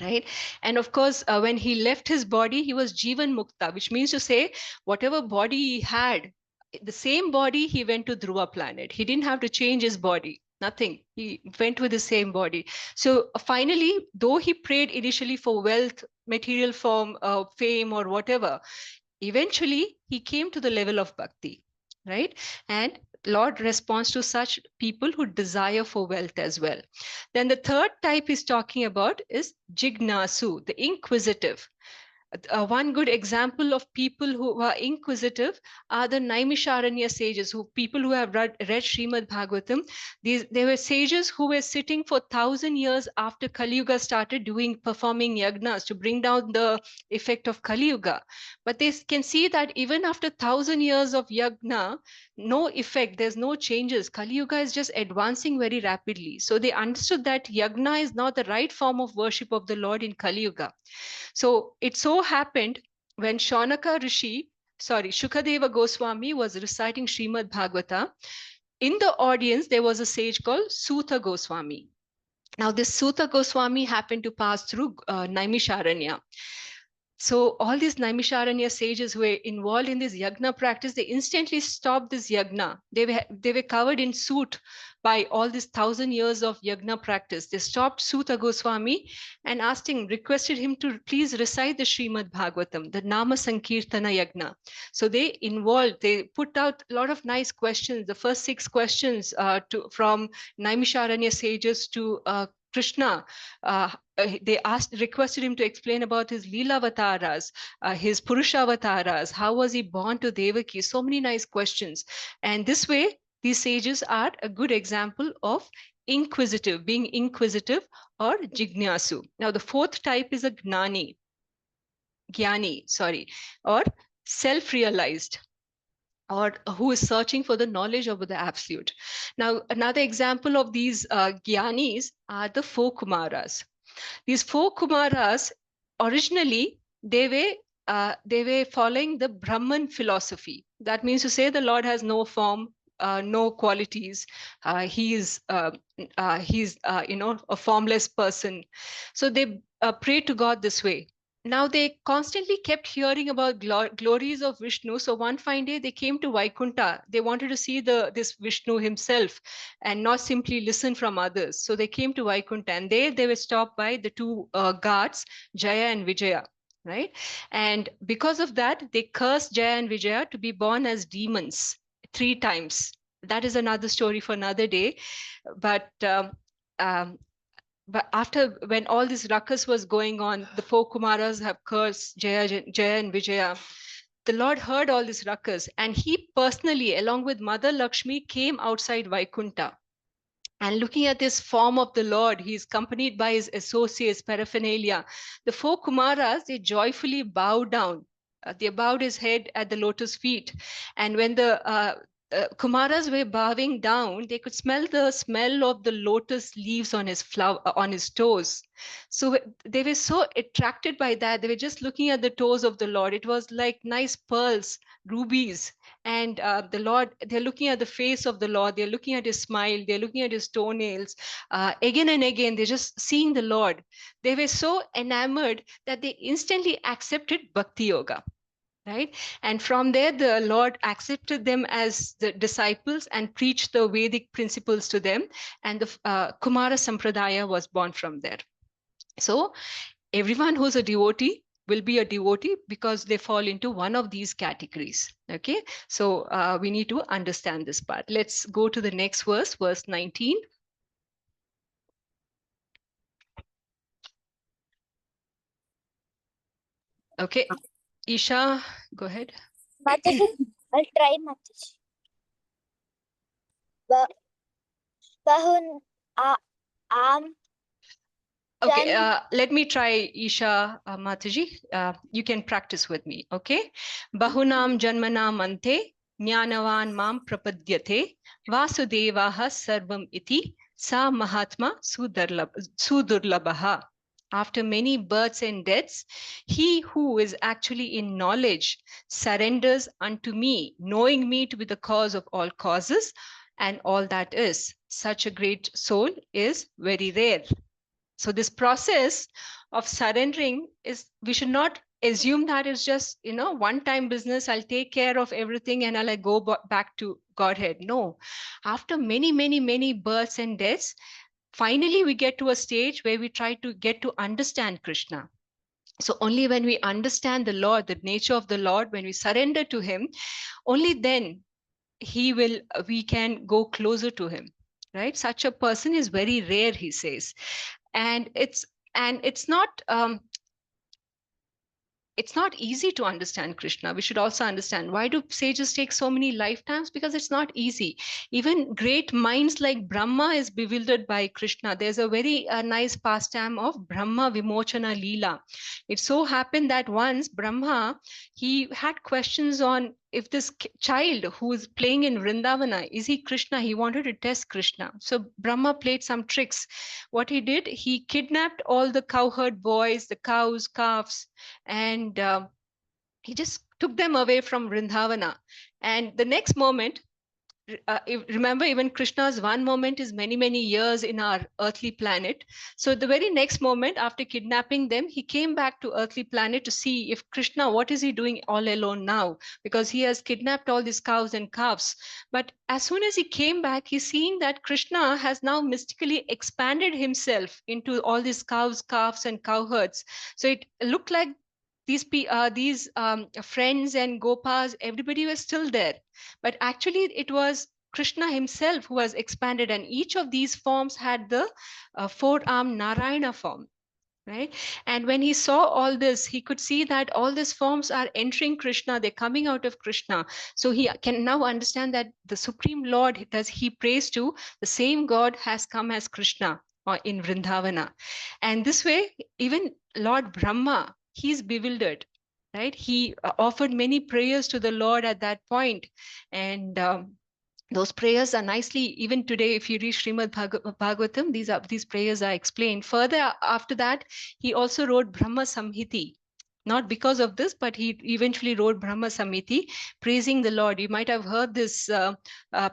right? And of course, when he left his body, he was Jivan Mukta, which means to say whatever body he had, the same body, he went to Dhruva planet. He didn't have to change his body, nothing. He went with the same body. So finally, though he prayed initially for wealth, material form, fame, or whatever, eventually he came to the level of bhakti, right? And Lord responds to such people who desire for wealth as well. Then the third type he's talking about is Jignasu, the inquisitive. One good example of people who are inquisitive are the Naimisharanya sages, people who have read Srimad Bhagavatam. They were sages who were sitting for 1,000 years after Kali Yuga started performing yagnas to bring down the effect of Kali Yuga. But they can see that even after 1,000 years of yagna, no effect, there's no changes. Kali Yuga is just advancing very rapidly. So they understood that yagna is not the right form of worship of the Lord in Kali Yuga. So it so happened when Shukadeva Goswami was reciting Srimad Bhagavata, in the audience, there was a sage called Suta Goswami. Now, this Suta Goswami happened to pass through Naimisharanya. So all these Naimisharanya sages who were involved in this yagna practice, they instantly stopped this yagna. They were covered in soot by all these 1,000 years of yagna practice. They stopped Suta Goswami and requested him to please recite the Srimad Bhagavatam, the Nama Sankirtana Yagna. So they put out a lot of nice questions. The first 6 questions from Naimisharanya sages to Krishna, they requested him to explain about his Leela Avataras, his Purusha Avataras, how was he born to Devaki, so many nice questions. And this way, these sages are a good example of being inquisitive or jignasu. Now, the fourth type is a gyani, or self-realized, or who is searching for the knowledge of the absolute. Now, another example of these Gyanis are the 4 Kumaras. These 4 Kumaras, originally, they were following the Brahman philosophy. That means to say the Lord has no form, no qualities. He's a formless person. So they pray to God this way. Now they constantly kept hearing about glories of Vishnu. So one fine day they came to Vaikuntha. They wanted to see this Vishnu himself and not simply listen from others. So they came to Vaikuntha, and there they were stopped by the 2 guards, Jaya and Vijaya, right? And because of that, they cursed Jaya and Vijaya to be born as demons 3 times. That is another story for another day. But after, when all this ruckus was going on, the 4 Kumaras have cursed Jaya and Vijaya. The Lord heard all this ruckus, and he personally, along with Mother Lakshmi, came outside Vaikuntha. And looking at this form of the Lord, he's accompanied by his associates, paraphernalia. The 4 Kumaras, they joyfully bowed down. They bowed his head at the lotus feet. And when the Kumaras were bowing down, they could smell the smell of the lotus leaves on his on his toes. So they were so attracted by that. They were just looking at the toes of the Lord. It was like nice pearls, rubies. And the Lord, they're looking at the face of the Lord. They're looking at his smile. They're looking at his toenails. Again and again, they're just seeing the Lord. They were so enamored that they instantly accepted Bhakti Yoga. Right? And from there, the Lord accepted them as the disciples and preached the Vedic principles to them. And the Kumara Sampradaya was born from there. So everyone who's a devotee will be a devotee because they fall into one of these categories. Okay, so we need to understand this part. Let's go to the next verse, verse 19. Okay, Isha, go ahead.
Mataji, I'll try Mataji. Bahun am.
Okay, let me try, Isha Mataji. You can practice with me, okay? Bahunam janmanam ante jnanavan mam prapadyate vasudevaha sarvam iti sa mahatma sudurlabhaha. After many births and deaths, he who is actually in knowledge surrenders unto me, knowing me to be the cause of all causes and all that is. Such a great soul is very rare. So this process of surrendering is, we should not assume that it's just, one time business. I'll take care of everything and I'll go back to Godhead. No, after many, many, many births and deaths, finally we get to a stage where we try to get to understand Krishna. So only when we understand the Lord, the nature of the Lord, when we surrender to him, only then we can go closer to him. Right? Such a person is very rare, he says. And it's not easy to understand Krishna. We should also understand, why do sages take so many lifetimes? Because it's not easy. Even great minds like Brahma is bewildered by Krishna. There's a very nice pastime of Brahma Vimochana Leela. It so happened that once Brahma, he had questions on if this child who is playing in Vrindavana, is he Krishna? He wanted to test Krishna. So Brahma played some tricks. What he did, he kidnapped all the cowherd boys, the cows, calves, and he just took them away from Vrindavana. And the next moment, remember, even Krishna's one moment is many, many years in our earthly planet. So the very next moment after kidnapping them, he came back to earthly planet to see if Krishna, what is he doing all alone now? Because he has kidnapped all these cows and calves. But as soon as he came back, he's seeing that Krishna has now mystically expanded himself into all these cows, calves, and cowherds. So it looked like these friends and gopas, everybody was still there. But actually, it was Krishna himself who was expanded, and each of these forms had the four-armed Narayana form. Right? And when he saw all this, he could see that all these forms are entering Krishna, they're coming out of Krishna. So he can now understand that the Supreme Lord that he prays to, the same God has come as Krishna in Vrindavana. And this way, even Lord Brahma, he's bewildered. Right? He offered many prayers to the Lord at that point. And those prayers are nicely, even today, if you read Srimad Bhagavatam, these prayers are explained. Further, after that, he also wrote Brahma Samhiti. Not because of this, but he eventually wrote Brahma Samhiti, praising the Lord. You might have heard this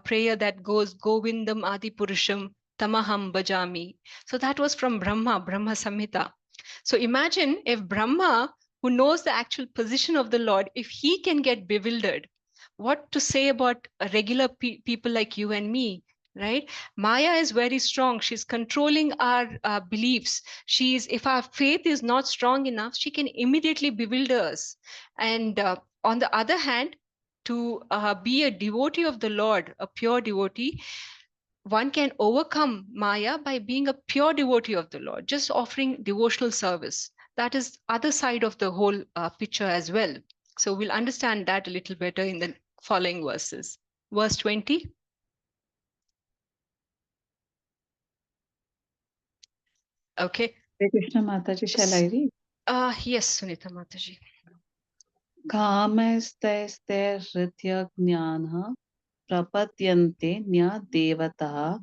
prayer that goes, Govindam Adi Purusham Tamaham Bhajami. So that was from Brahma Samhita. So imagine if Brahma, who knows the actual position of the Lord, if he can get bewildered, what to say about regular people like you and me, right? Maya is very strong. She's controlling our beliefs. If our faith is not strong enough, she can immediately bewilder us. And on the other hand, to be a devotee of the Lord, a pure devotee, one can overcome Maya by being a pure devotee of the Lord, just offering devotional service. That is other side of the whole picture as well. So we'll understand that a little better in the following verses. Verse 20. Okay.
Hare Krishna Mataji, shall I read?
Yes, Sunita Mataji.
कामस्तैस्तैर्हृत्य ज्ञानः prapadyante nya devataha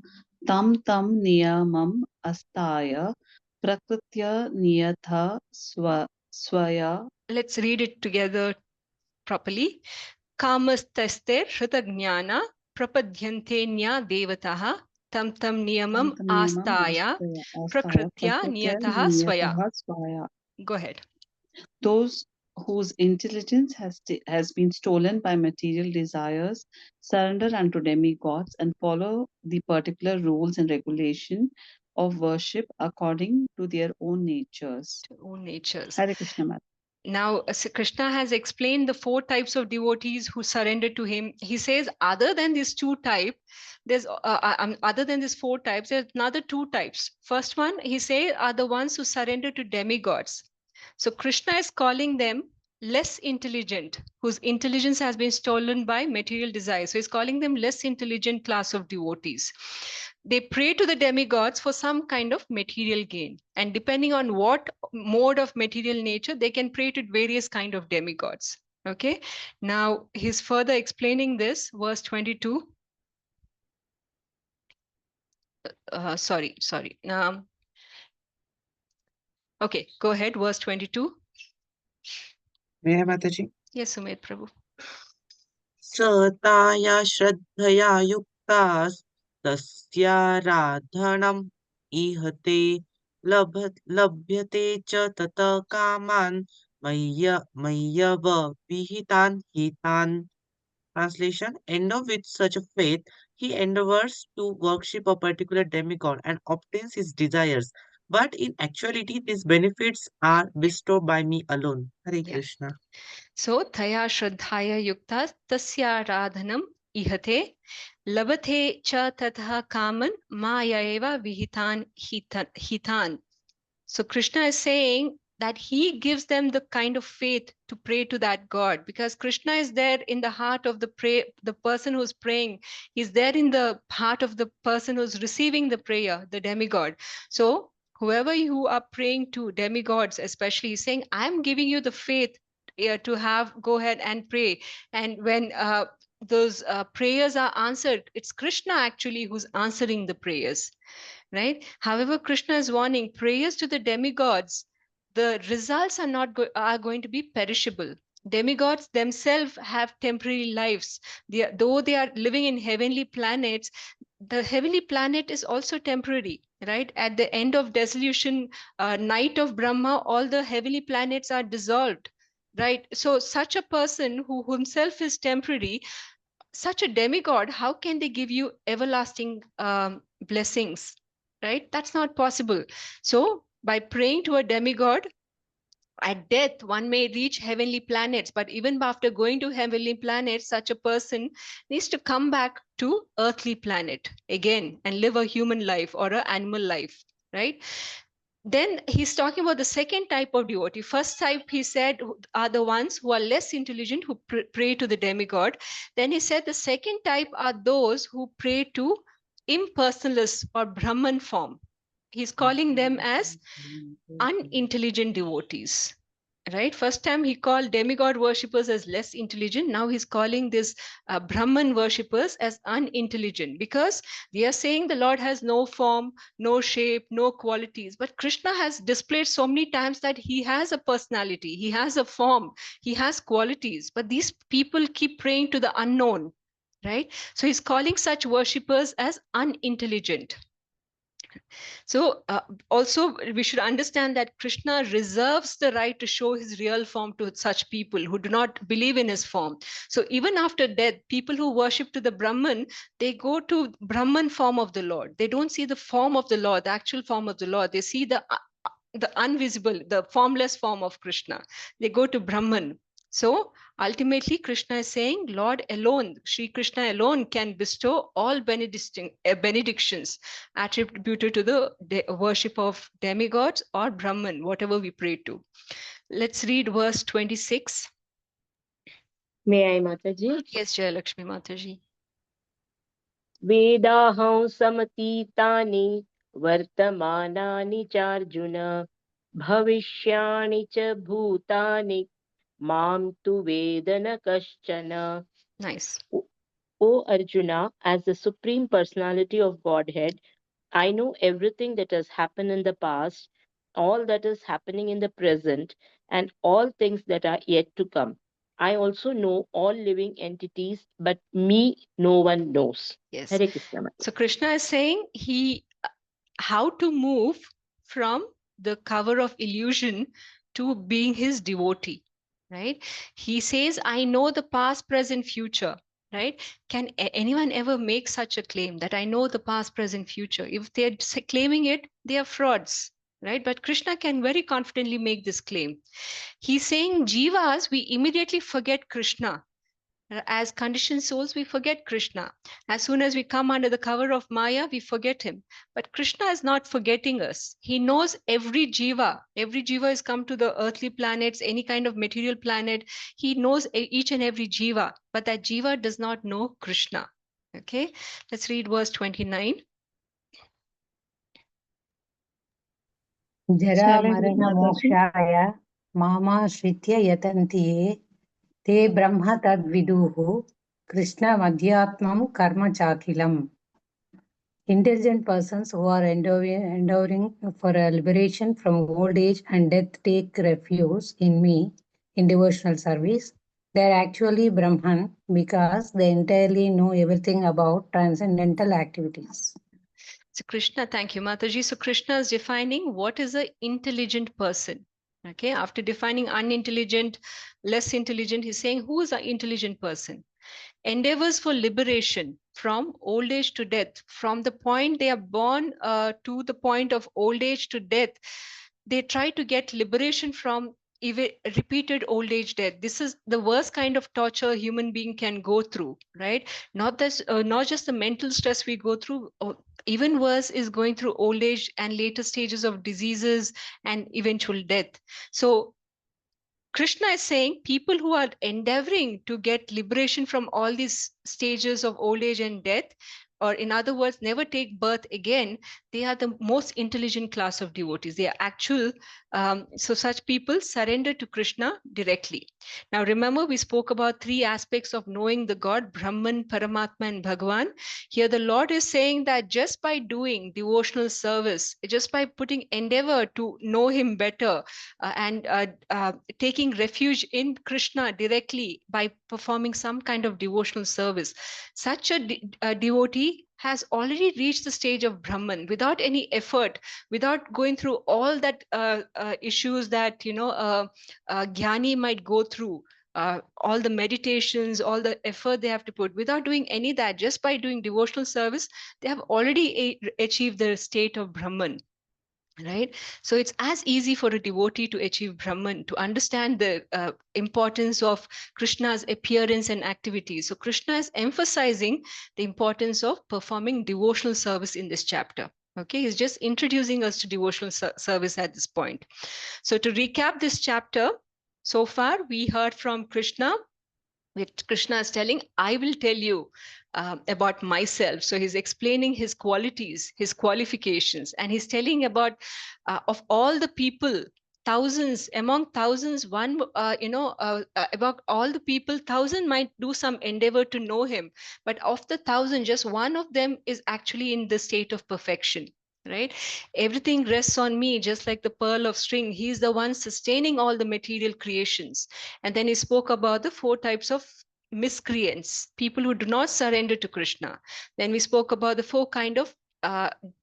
tam tam niyamam astaya prakritya niyatha swaya.
Let's read it together properly. Kamastaste Shrutagnana Prapadyante Nya Devataha Tam Tam Niyamam Astaya Prakritya Niyataha Swaya. Go ahead.
Those whose intelligence has been stolen by material desires surrender unto demigods and follow the particular rules and regulation of worship according to their own natures.
Own natures.
Hare Krishna, Mata.
Now, Krishna has explained the 4 types of devotees who surrender to him. He says, other than these 2 types, other than these 4 types, there's another 2 types. First one, he says, are the ones who surrender to demigods. So Krishna is calling them less intelligent, whose intelligence has been stolen by material desires. So he's calling them less intelligent class of devotees. They pray to the demigods for some kind of material gain, and depending on what mode of material nature, they can pray to various kind of demigods. Okay, now he's further explaining this, verse 22. Sorry. Okay, go ahead, verse 22.
May I, Mataji?
Yes, Sumit Prabhu.
Sataya Shraddhaya Yuktas Tasyaradhanam Ihate Labhyate cha tata kaman Mayyava Vihitan Hitan. Translation: Endowed with such a faith, he endeavors to worship a particular demigod and obtains his desires. But in actuality, these benefits are bestowed by me alone. Hare
Yeah.
Krishna.
So, Thaya Shraddhaya Yukta Tasya Radhanam Ihate Labate Cha Tatha Kaman Maya Eva Vihitan Hitan. So Krishna is saying that he gives them the kind of faith to pray to that God, because Krishna is there in the heart of the person who's praying. He's there in the heart of the person who's receiving the prayer, the demigod. So whoever you are praying to, demigods especially, he's saying, I'm giving you the faith to have, go ahead and pray. And when those prayers are answered, it's Krishna actually who's answering the prayers. Right? However, Krishna is warning prayers to the demigods, the results are not are going to be perishable. Demigods themselves have temporary lives. Though they are living in heavenly planets, the heavenly planet is also temporary, right? At the end of dissolution, night of Brahma, all the heavenly planets are dissolved, right? So such a person who himself is temporary, such a demigod, how can they give you everlasting blessings, right? That's not possible. So by praying to a demigod, at death one may reach heavenly planets, but even after going to heavenly planets, such a person needs to come back to earthly planet again and live a human life or an animal life, right? Then he's talking about the second type of devotee. First type, he said, are the ones who are less intelligent, who pray to the demigod. Then he said the second type are those who pray to impersonalists or Brahman form. He's calling them as unintelligent devotees. Right? First time he called demigod worshippers as less intelligent. Now he's calling these Brahman worshippers as unintelligent, because they are saying the Lord has no form, no shape, no qualities. But Krishna has displayed so many times that he has a personality, he has a form, he has qualities. But these people keep praying to the unknown, right? So he's calling such worshippers as unintelligent. So also we should understand that Krishna reserves the right to show his real form to such people who do not believe in his form. So even after death, people who worship to the Brahman, they go to Brahman form of the Lord. They don't see the form of the Lord, the actual form of the Lord. They see the invisible, the formless form of Krishna. They go to Brahman. So ultimately, Krishna is saying, Lord alone, Sri Krishna alone can bestow all benedictions attributed to the worship of demigods or Brahman, whatever we pray to. Let's read verse 26.
May I, Mataji?
Yes, Jayalakshmi Mataji.
वेदाहं समतीतानि वर्तमानानि चार्जुन भविष्याणि च भूतानि मां तु वेद न कश्चन.
Nice.
O Arjuna, as the Supreme Personality of Godhead, I know everything that has happened in the past, all that is happening in the present, and all things that are yet to come. I also know all living entities, but me no one knows.
Yes.
Hare Krishna. Mataji.
So Krishna is saying how to move from the cover of illusion to being his devotee, right? He says, I know the past, present, future, right? Can anyone ever make such a claim that I know the past, present, future? If they're claiming it, they are frauds, right? But Krishna can very confidently make this claim. He's saying, Jivas, we immediately forget Krishna. As conditioned souls, we forget Krishna. As soon as we come under the cover of Maya, we forget him. But Krishna is not forgetting us. He knows every jiva. Every jiva has come to the earthly planets, any kind of material planet. He knows each and every jiva, but that jiva does not know Krishna. Okay, let's read verse 29.
जरामरणमोक्षाय मामाश्रित्य यतन्ति ये ते ब्रह्म तद्विदुः कृष्णमध्यात्मं कर्म चाखिलम्. Intelligent persons who are enduring for a liberation from old age and death take refuge in me in devotional service. They are actually Brahman because they entirely know everything about transcendental activities.
So Krishna, thank you, Mataji. So Krishna is defining what is an intelligent person. Okay, after defining unintelligent, less intelligent, he's saying who is an intelligent person? Endeavors for liberation from old age to death, from the point they are born to the point of old age to death, they try to get liberation from even repeated old age death. This is the worst kind of torture a human being can go through, right? Not this, not just the mental stress we go through. Even worse is going through old age and later stages of diseases and eventual death. So Krishna is saying people who are endeavoring to get liberation from all these stages of old age and death, or in other words, never take birth again, they are the most intelligent class of devotees. They are actual, so such people surrender to Krishna directly. Now, remember, we spoke about three aspects of knowing the God, Brahman, Paramatma, and Bhagavan. Here, the Lord is saying that just by doing devotional service, just by putting endeavor to know Him better, and taking refuge in Krishna directly by performing some kind of devotional service, such a devotee has already reached the stage of Brahman without any effort, without going through all that issues that Jnani might go through. All the meditations, all the effort they have to put, without doing any of that, just by doing devotional service, they have already achieved the state of Brahman. Right? So it's as easy for a devotee to achieve Brahman, to understand the importance of Krishna's appearance and activities. So Krishna is emphasizing the importance of performing devotional service in this chapter. Okay, he's just introducing us to devotional service at this point. So to recap this chapter, so far we heard from Krishna. Krishna is telling, I will tell you about myself. So he's explaining his qualities, his qualifications, and he's telling about of all the people, thousands, among thousands, one, about all the people, 1,000 might do some endeavor to know him, but of the 1,000, just one of them is actually in the state of perfection. Right? Everything rests on me, just like the pearl of string. He's the one sustaining all the material creations. And then he spoke about the 4 types of miscreants, people who do not surrender to Krishna. Then we spoke about the 4 kind of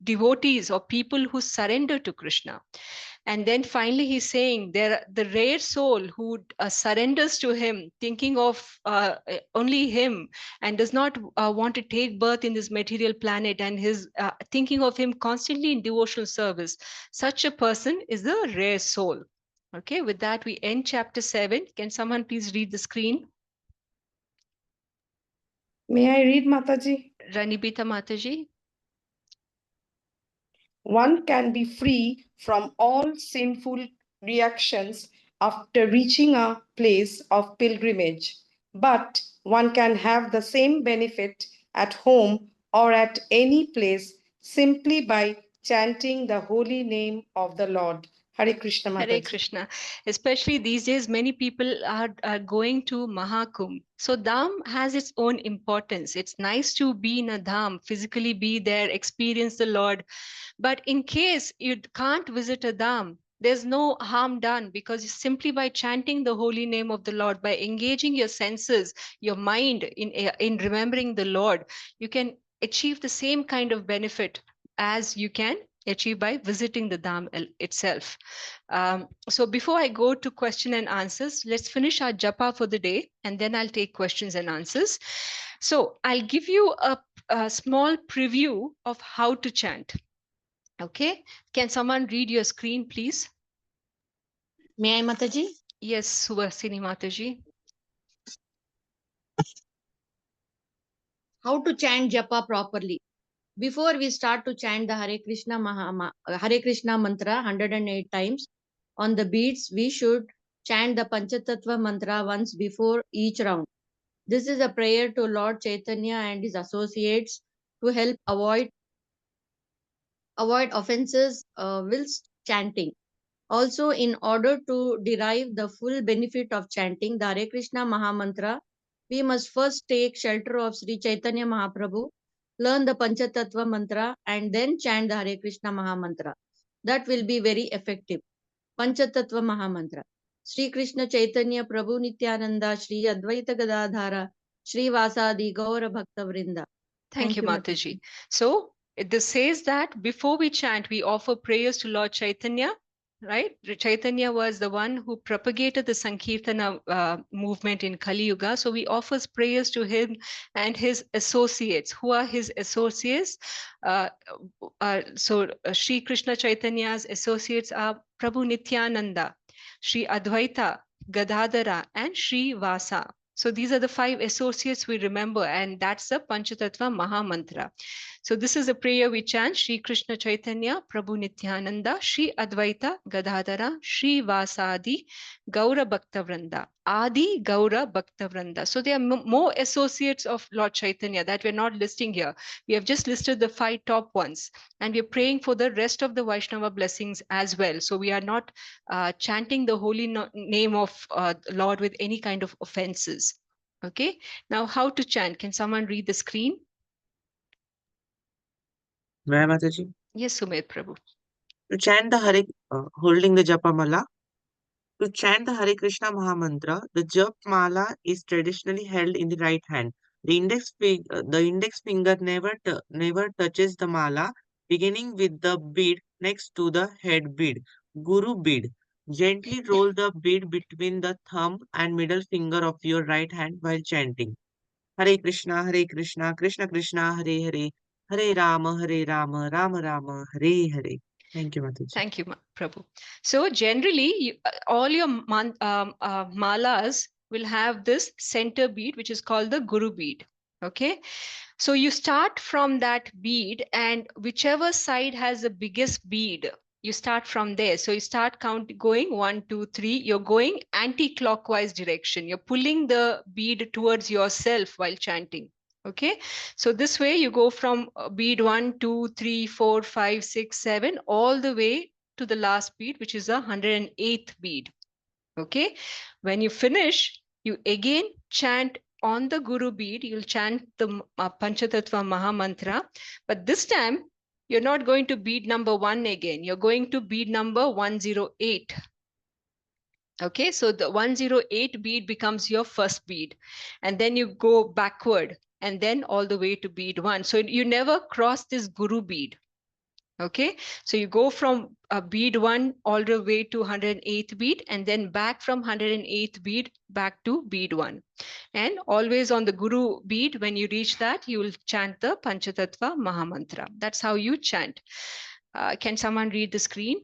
devotees or people who surrender to Krishna. And then finally he's saying there the rare soul who surrenders to him, thinking of only him, and does not want to take birth in this material planet, and his thinking of him constantly in devotional service. Such a person is the rare soul. Okay, with that we end chapter 7. Can someone please read the screen?
May I read, Mataji?
Ranibita Mataji.
One can be free from all sinful reactions after reaching a place of pilgrimage, but one can have the same benefit at home or at any place simply by chanting the holy name of the Lord. Hare Krishna
Hare
Mataji.
Krishna. Especially these days, many people are going to Mahakumbh. So Dham has its own importance. It's nice to be in a Dham, physically be there, experience the Lord. But in case you can't visit a Dham, there's no harm done, because simply by chanting the holy name of the Lord, by engaging your senses, your mind in remembering the Lord, you can achieve the same kind of benefit as you can achieve by visiting the Dham itself. So before I go to question and answers, let's finish our japa for the day, and then I'll take questions and answers. So I'll give you a small preview of how to chant. Okay, can someone read your screen, please?
May I, Mataji?
Yes, Subhasini Mataji.
How to chant japa properly. Before we start to chant the Hare Krishna mantra 108 times on the beats, we should chant the Panchatattva mantra once before each round. This is a prayer to Lord Chaitanya and his associates to help avoid offenses whilst chanting. Also, in order to derive the full benefit of chanting the Hare Krishna Mahamantra, we must first take shelter of Sri Chaitanya Mahaprabhu, learn the Panchatattva mantra, and then chant the Hare Krishna Mahamantra. That will be very effective. Panchatattva Mahamantra. Sri Krishna Chaitanya Prabhu Nityananda Sri Advaita Gadadhara Sri Vasadi Gaura Bhakta Vrinda.
Thank you, Mataji. So this says that before we chant, we offer prayers to Lord Chaitanya, right? Chaitanya was the one who propagated the Sankirtana movement in Kali Yuga. So we offer prayers to him and his associates. Who are his associates? Sri Krishna Chaitanya's associates are Prabhu Nityananda, Sri Advaita, Gadadhara, and Sri Vasa. So these are the 5 associates we remember, and that's the Panchatattva Mahamantra. So this is a prayer we chant: Sri Krishna Chaitanya, Prabhu Nityananda, Sri Advaita, Gadadhara, Sri Vasadi, Gaura Bhakta Vrinda, Adi Gaura Bhakta Vrinda. So there are more associates of Lord Chaitanya that we're not listing here. We have just listed the 5 top ones, and we're praying for the rest of the Vaishnava blessings as well. So we are not chanting the holy name of Lord with any kind of offenses. Okay, now how to chant? Can someone read the screen?
May I, Mataji?
Yes, Sumit Prabhu.
To chant the holding the japa mala. To chant the Hare Krishna Mahamantra, the japa mala is traditionally held in the right hand. The index finger never touches the mala, beginning with the bead next to the head bead, Guru bead. Gently roll the bead between the thumb and middle finger of your right hand while chanting. Hare Krishna, Krishna Krishna, Hare Hare, Hare Rama, Rama Rama, Hare Hare. Thank you, Mataji.
Thank you, Prabhu. So generally, all your malas will have this center bead, which is called the Guru bead. Okay, so you start from that bead, and whichever side has the biggest bead, you start from there. So you start going 1, 2, 3. You're going anti-clockwise direction. You're pulling the bead towards yourself while chanting. Okay, so this way you go from bead 1, 2, 3, 4, 5, 6, 7, all the way to the last bead, which is the 108th bead. Okay, when you finish, you again chant on the Guru bead. You'll chant the Panchatattva Mahamantra, but this time you're not going to bead number 1 again. You're going to bead number 108. Okay, so the 108 bead becomes your first bead, and then you go backward and then all the way to bead 1. So you never cross this Guru bead. Okay, so you go from bead 1 all the way to 108th bead, and then back from 108th bead back to bead 1. And always on the Guru bead, when you reach that, you will chant the Panchatattva Mahamantra. That's how you chant. Can someone read the screen?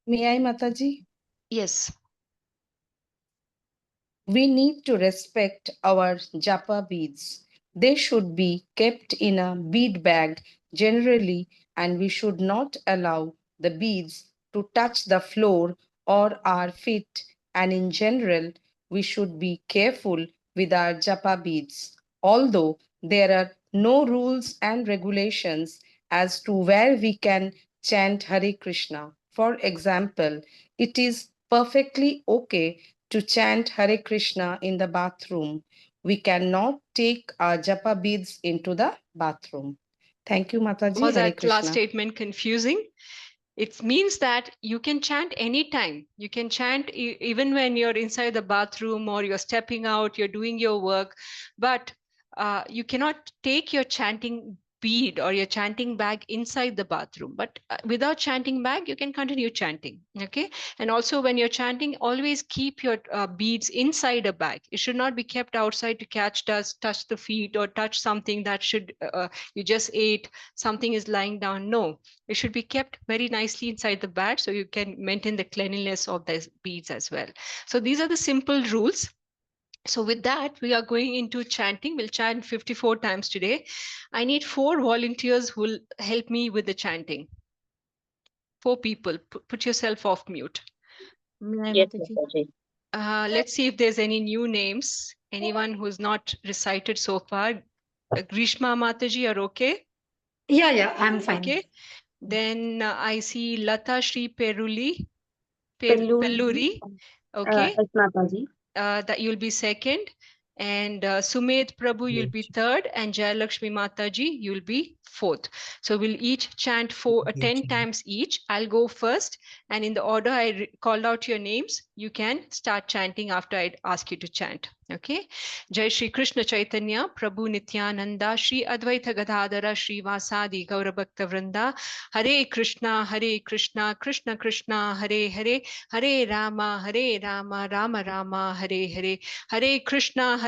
May I, Mataji?
Yes.
We need to respect our japa beads. They should be kept in a bead bag generally, and we should not allow the beads to touch the floor or our feet. And in general, we should be careful with our japa beads. Although there are no rules and regulations as to where we can chant Hare Krishna. For example, it is perfectly okay to chant Hare Krishna in the bathroom. We cannot take our japa beads into the bathroom. Thank you, Mataji.
Was
Hare
that last
Krishna.
statement confusing? It means that you can chant anytime. You can chant even when you're inside the bathroom or you're stepping out, you're doing your work, but you cannot take your chanting bead or your chanting bag inside the bathroom. But without chanting bag, you can continue chanting. Okay. And also, when you're chanting, always keep your beads inside a bag. It should not be kept outside to catch dust, touch the feet, or touch something that should you just ate, something is lying down. No, it should be kept very nicely inside the bag so you can maintain the cleanliness of the beads as well. So these are the simple rules. So with that, we are going into chanting. We'll chant 54 times today. I need 4 volunteers who will help me with the chanting. 4 people. Put yourself off mute.
Yes, Mataji.
Let's see if there's any new names. Anyone who's not recited so far. Grishma Mataji, are okay?
Yeah, I'm fine.
Okay. Then I see Lata Shri Peruli.
Pelluri.
Pelluri. Okay.
Yes, Mataji.
That you'll be second. And Sumed Prabhu, you'll be third. And Jayalakshmi Mataji, you'll be fourth. So we'll each chant 10 times each. I'll go first. And in the order I called out your names, you can start chanting after I ask you to chant. Okay. Jai Shri Krishna Chaitanya, Prabhu Nityananda, Shri Advaita Gadadara, Shri Vasadi Gaura Bhakta Vrinda, Hare Krishna, Krishna Krishna, Hare Hare, Hare Rama, Rama Rama, Hare Hare, Hare Krishna,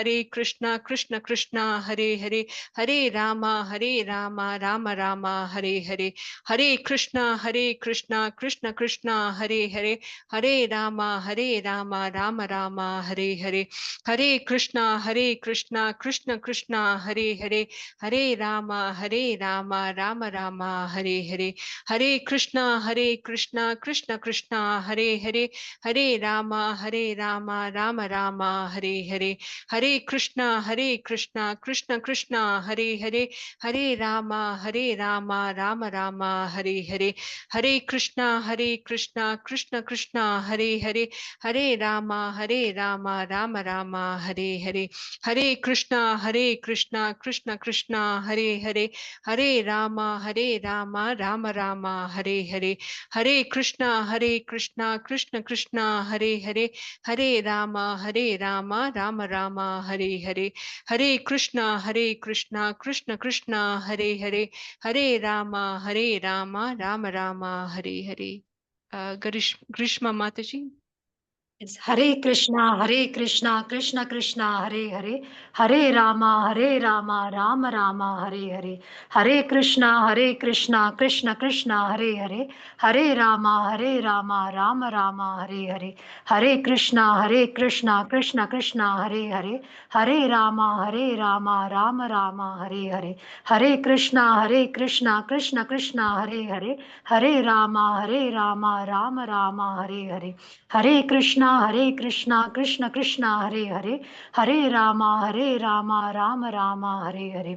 Krishna Krishna, Hare Hare, Hare Rama, Rama Rama, Hare Hare, Hare Krishna, Krishna Krishna, Hare Hare, Hare Rama, Rama Rama, Hare Hare, Hare Krishna, Krishna Krishna, Hare Hare, Hare Rama, Rama Rama, Hare Hare, Hare Krishna, Krishna Krishna, Hare Hare, Hare Rama, Rama Rama, Hare Hare, Hare Krishna, Krishna Krishna, Hare Hare, Hare Rama, Rama Rama, Hare Hare, Hare Krishna, Krishna Krishna, Hare Hare, Hare Rama, Rama Rama, Hare Hare, Hare Krishna, Krishna Krishna, Hare Hare, Hare Rama, Rama Rama, Hare Hare, Hare Krishna, Krishna Krishna, Hare Hare, Hare Rama, Rama Rama, Hare Hare, Hare Krishna, Krishna Krishna, Hare Hare, Hare Rama, Rama Rama, Hare Hare. Grishma Mataji.
It's Hare Krishna, Krishna Krishna, Hare Hare, Hare Rama, Rama Rama, Hare Hare, Hare Krishna, Krishna Krishna, Hare Hare, Hare Rama, Rama Rama, Hare Hare, Hare Krishna, Krishna Krishna, Hare Hare, Hare Rama, Rama Rama, Hare Hare, Hare Krishna, Krishna Krishna, Hare Hare, Hare Rama, Rama Rama, Hare Hare, Hare Krishna, Krishna Krishna, Hare Hare, Hare Rama, Rama Rama, Hare Hare,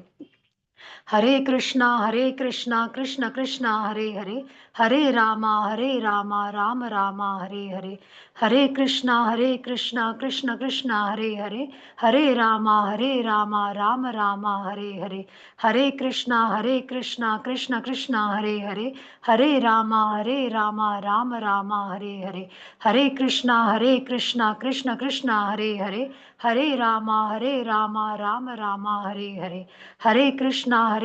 Hare Krishna, Krishna Krishna, Hare Hare, Hare Rama, Rama Rama, Hare Hare, Hare Krishna, Krishna Krishna, Hare Hare, Hare Rama, Rama Rama, Hare Hare, Hare Krishna, Krishna Krishna, Hare Hare, Hare Rama, Rama Rama, Hare Hare, Hare Krishna, Krishna Krishna, Hare Hare, Hare Rama, Rama Rama, Hare Hare, Hare Krishna,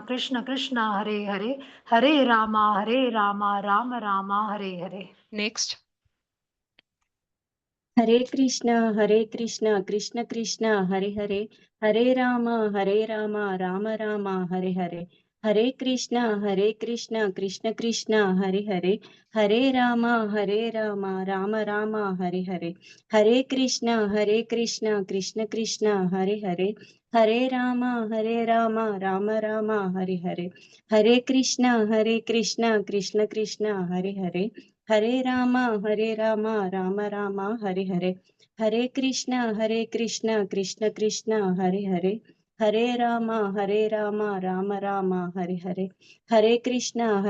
Krishna Krishna, Hare Hare, Hare Rama, Rama Rama, Hare Hare.
Next.
Hare Krishna, Krishna Krishna, Hare Hare, Hare Rama, Rama Rama, Hare Hare, Hare Krishna, Krishna Krishna, Hare Hare, Hare Rama, Rama Rama, Hare Hare, Hare Krishna, Krishna Krishna, Hare Hare, Hare Rama, Rama Rama, Hare Hare, Hare Krishna, Krishna Krishna, Hare Hare, Hare Rama, Rama Rama, Hare Hare, Hare Krishna, Krishna Krishna, Hare Hare, Hare Rama, Rama Rama, Hare Hare. Hare Krishna,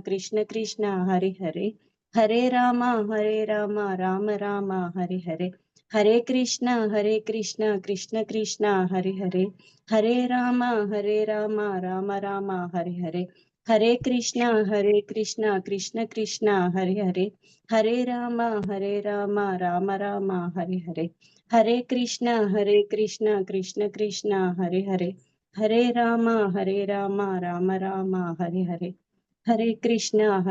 Krishna Krishna, Hare Hare. Hare Rama, Rama Rama, Hare Hare. Hare Krishna, Krishna Krishna, Hare Hare. Hare Rama, Rama Rama, Hare Hare. Hare Krishna, Krishna Krishna, Hare Hare. Hare Rama, Rama Rama, Hare Hare. Hare Krishna, Krishna Krishna, Hare Hare. Hare Rama, Rama Rama, Hare Hare. Hare Krishna,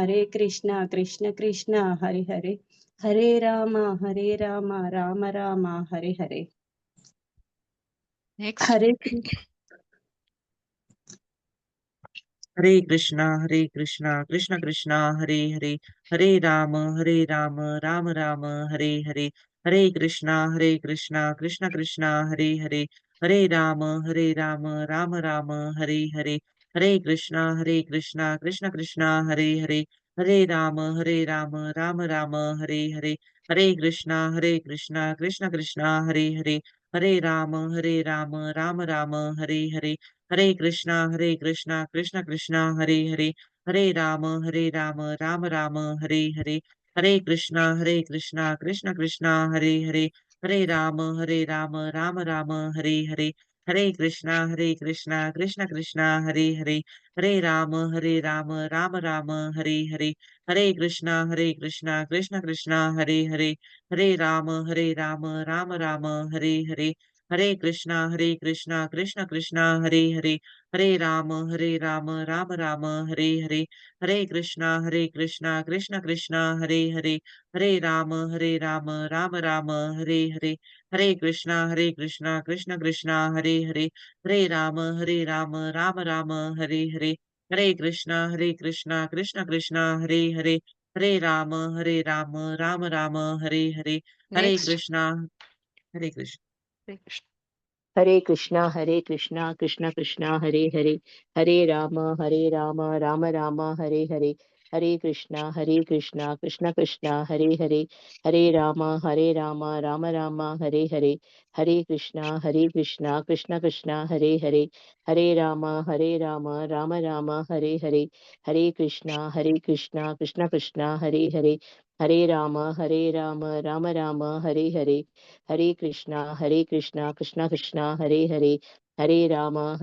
Krishna Krishna, Hare Hare. Hare Rama, Rama Rama, Hare Hare.
Next.
Hare
Hare Krishna, Krishna Krishna, Hare Hare, Hare Rama, Rama Rama, Hare Hare, Hare Krishna, Krishna Krishna, Hare Hare, Hare Rama, Rama Rama, Hare Hare, Hare Krishna, Krishna Krishna, Hare Hare, Hare Rama, Rama Rama, Hare Hare, Hare Krishna, Krishna Krishna, Hare Hare, Hare Rama, Rama Rama, Hare Hare, Hare Krishna, Krishna Krishna, Hare Hare, Hare Rama, Rama Rama, Hare Hare, Hare Krishna, Krishna Krishna, Hare Hare, Hare Rama, Rama Rama, Hare Hare, Hare Krishna, Krishna Krishna, Hare Hare, Hare Rama, Rama Rama, Hare Hare, Hare Krishna, Krishna Krishna, Hare Hare, Hare Rama, Rama Rama, Hare Hare, Hare Krishna, Krishna Krishna, Hare Hare, Hare Rama, Rama Rama, Hare Hare, Hare Krishna, Krishna Krishna, Hare Hare, Hare Rama, Rama Rama, Hare Hare, Hare Krishna, Krishna Krishna, Hare Hare, Hare Rama, Rama Rama, Hare Hare, Hare Krishna, Krishna Krishna, Hare Hare, Hare Rama, Rama Rama, Hare Hare, Hare
Next.
Krishna, Hare Krishna.
Hare Krishna.
Hare Krishna, Krishna Krishna, Hare Hare, Hare Rama, Rama Rama, Hare Hare, Hare Krishna, Krishna Krishna, Hare Hare, Hare Rama, Rama Rama, Hare Hare, Hare Krishna, Krishna Krishna, Hare Hare, Hare Rama, Rama Rama, Hare Hare, Hare Krishna, Krishna Krishna, Hare Hare, Hare Rama, Rama Rama, Hare Hare, Hare Krishna, Krishna Krishna, Hare Hare, Hare Rama,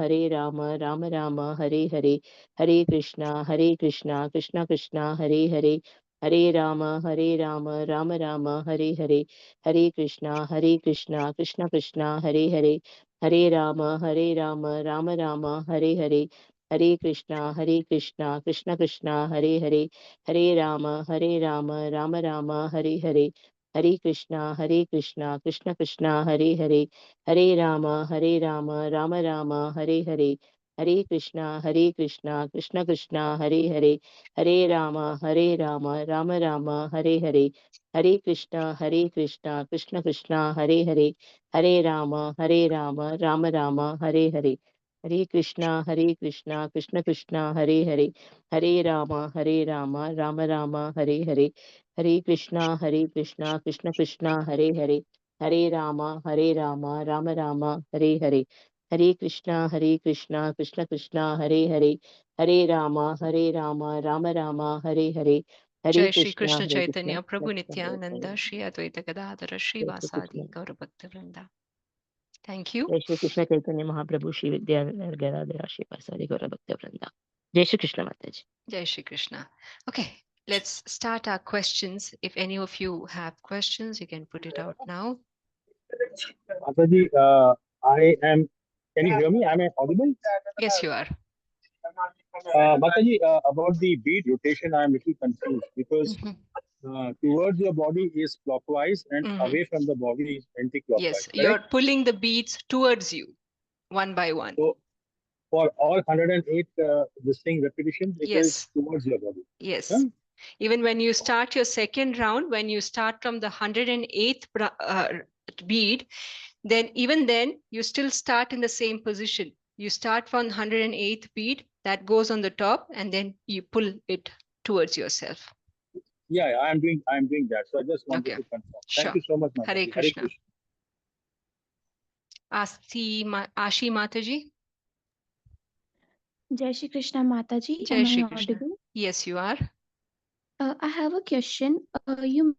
Rama Rama, Hare Hare, Hare Krishna, Krishna Krishna, Hare Hare, Hare Rama, Rama Rama, Hare Hare, Hare Krishna, Krishna Krishna, Hare Hare, Hare Rama, Rama Rama, Hare Hare, Hare Krishna, Krishna Krishna, Hare Hare, Hare Rama, Rama Rama, Hare Hare, Hare Krishna, Krishna Krishna, Hare Hare, Hare Rama, Rama Rama, Hare Hare, Hare Krishna, Krishna Krishna, Hare Hare, Hare Rama, Rama Rama, Hare Hare, Hare Krishna, Krishna Krishna, Hare Hare, Hare Rama, Rama Rama, Hare Hare, Hare Krishna, Krishna Krishna, Hare Hare, Hare Rama, Rama Rama, Hare Hare, Hare Krishna, Krishna Krishna, Hare Hare, Hare Rama, Rama Rama, Hare Hare, Hare Krishna, Krishna Krishna, Hare Hare, Hare Rama, Rama Rama, Hare Hare, Hare
Jai Shri
Krishna,
Krishna
Krishna
Chaitanya
Krishna,
Prabhu
Hare
Nityananda
Hare.
Shri Advaita Gadadhara Shri
Jai Shri Krishna.
Vasadi Gaura Bhakta Vrinda. Thank you.
Jai Shri Krishna Chaitanya Mahaprabhu Shri Vidya Gadadhara Shri Vasari Gaura Bhakta Vrinda. Jai Shri Krishna Mataji.
Jai Shri Krishna. Okay, let's start our questions. If any of you have questions, you can put it out now.
Mataji, I am. Can you hear me? Am I audible?
Yes, you are.
Mataji, about the bead rotation, I am little confused because towards your body is clockwise and away from the body is
Yes,
anti-clockwise.
you're
Correct?
pulling the beads towards you, one by one.
So for all 108 this thing repetitions, it is
Yes.
towards your body.
Yes.
Huh?
Even when you start your second round, when you start from the 108th bead, then even then you still start in the same position. You start from 108th bead, that goes on the top, and then you pull it towards yourself.
Yeah, I am doing that. So I just wanted to confirm.
Sure.
Thank you so much, Mataji.
Hare Krishna. Ashi Mataji.
Jai Shri Krishna Mataji,
Jai
am I
Shri Krishna.
audible?
Yes, you are.
I have a question. You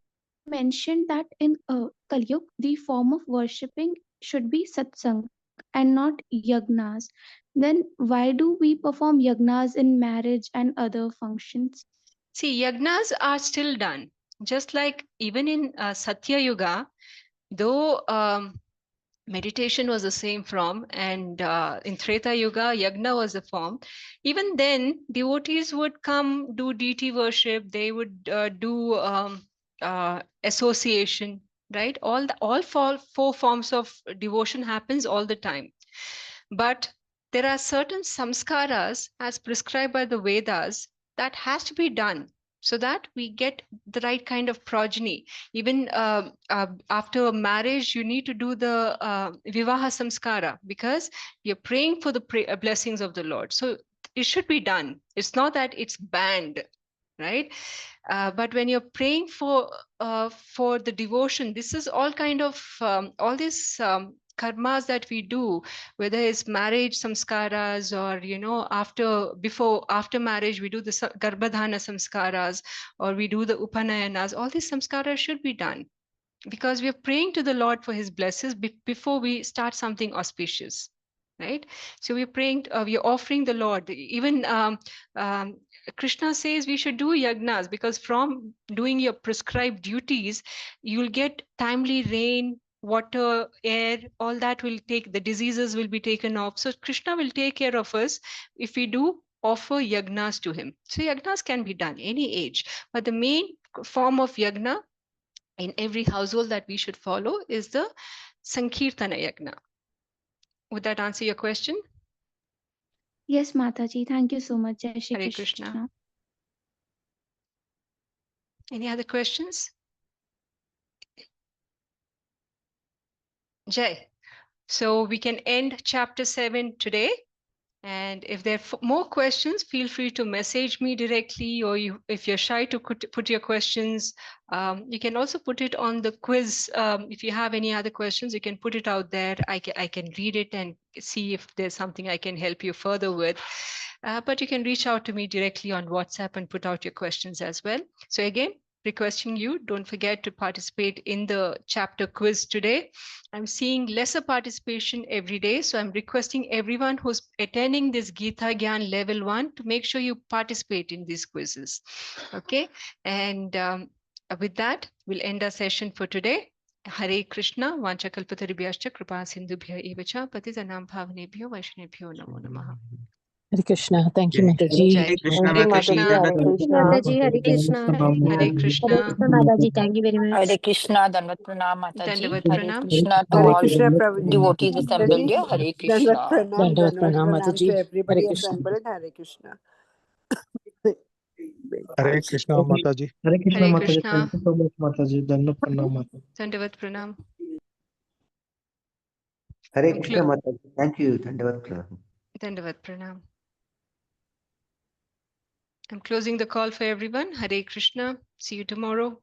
mentioned that in Kalyug, the form of worshipping should be satsang and not yagnas. Then why do we perform yagnas in marriage and other functions?
See, yagnas are still done. Just like even in Satya Yuga, though meditation was the same form, and in Treta Yuga, yagna was the form. Even then, devotees would come do deity worship. They would do association, right? All four forms of devotion happens all the time. But there are certain samskaras as prescribed by the Vedas that has to be done so that we get the right kind of progeny. Even after marriage, you need to do the vivaha samskara because you're praying for the blessings of the Lord. So it should be done. It's not that it's banned, right? But when you're praying for the devotion, this is all kind of all these karmas that we do, whether it's marriage samskaras or after marriage we do the garbhadhana samskaras or we do the upanayanas. All these samskaras should be done because we're praying to the Lord for his blessings before we start something auspicious, right? So we're praying, we're offering the Lord. Even Krishna says we should do yagnas because from doing your prescribed duties, you'll get timely rain, water, air, all that will take, the diseases will be taken off. So Krishna will take care of us if we do offer yagnas to him. So yagnas can be done any age, but the main form of yagna in every household that we should follow is the Sankirtana Yagna. Would that answer your question?
Yes, Mataji. Thank you so much. Jai Shri
Hare
Krishna.
Krishna. Any other questions? Jai. So we can end chapter 7 today. And if there are more questions, feel free to message me directly, or if you're shy to put your questions, you can also put it on the quiz. If you have any other questions, you can put it out there. I can read it and see if there's something I can help you further with. But you can reach out to me directly on WhatsApp and put out your questions as well. So again, requesting you, don't forget to participate in the chapter quiz today. I'm seeing lesser participation every day. So I'm requesting everyone who's attending this Gita Gyan level 1 to make sure you participate in these quizzes. Okay. And with that, we'll end our session for today. Hare Krishna, Vanchakalpataribhyascha, Kripa Sindhubhya Evacha, Patitanam Bhavanebhyo, Vaishnebhyo Namo Namaha.
Hare Krishna. Thank you, Mataji.
Hare Krishna
Thank you, Mataji.
Mataji.
Hare Krishna.
Mataji, Hare Krishna.
Hare Krishna.
Hare Krishna, Mataji. Thank you very much.
Hare Krishna. Dandavat Pranam, Mataji.
Dandavat
Hare
Pranam.
Krishna to
Hare
all
Krishna, Prabhuji.
devotees assembled
Mataji,
here. Hare
Dandavat
Krishna.
Pranam,
Dandavat
Dandavat
Pranam,
Pranam to
Mataji. Hare
everybody
Krishna.
assembled. Hare Krishna.
Hare Krishna Mataji.
Hare Krishna
Hare
Mataji.
Krishna.
Thank you so much, Mataji. Dandavat Pranam Mataji.
Dandavat Pranam.
Hare Krishna Mataji. Thank you. Dandavat Pranam.
Dandavat Pranam. I'm closing the call for everyone. Hare Krishna. See you tomorrow.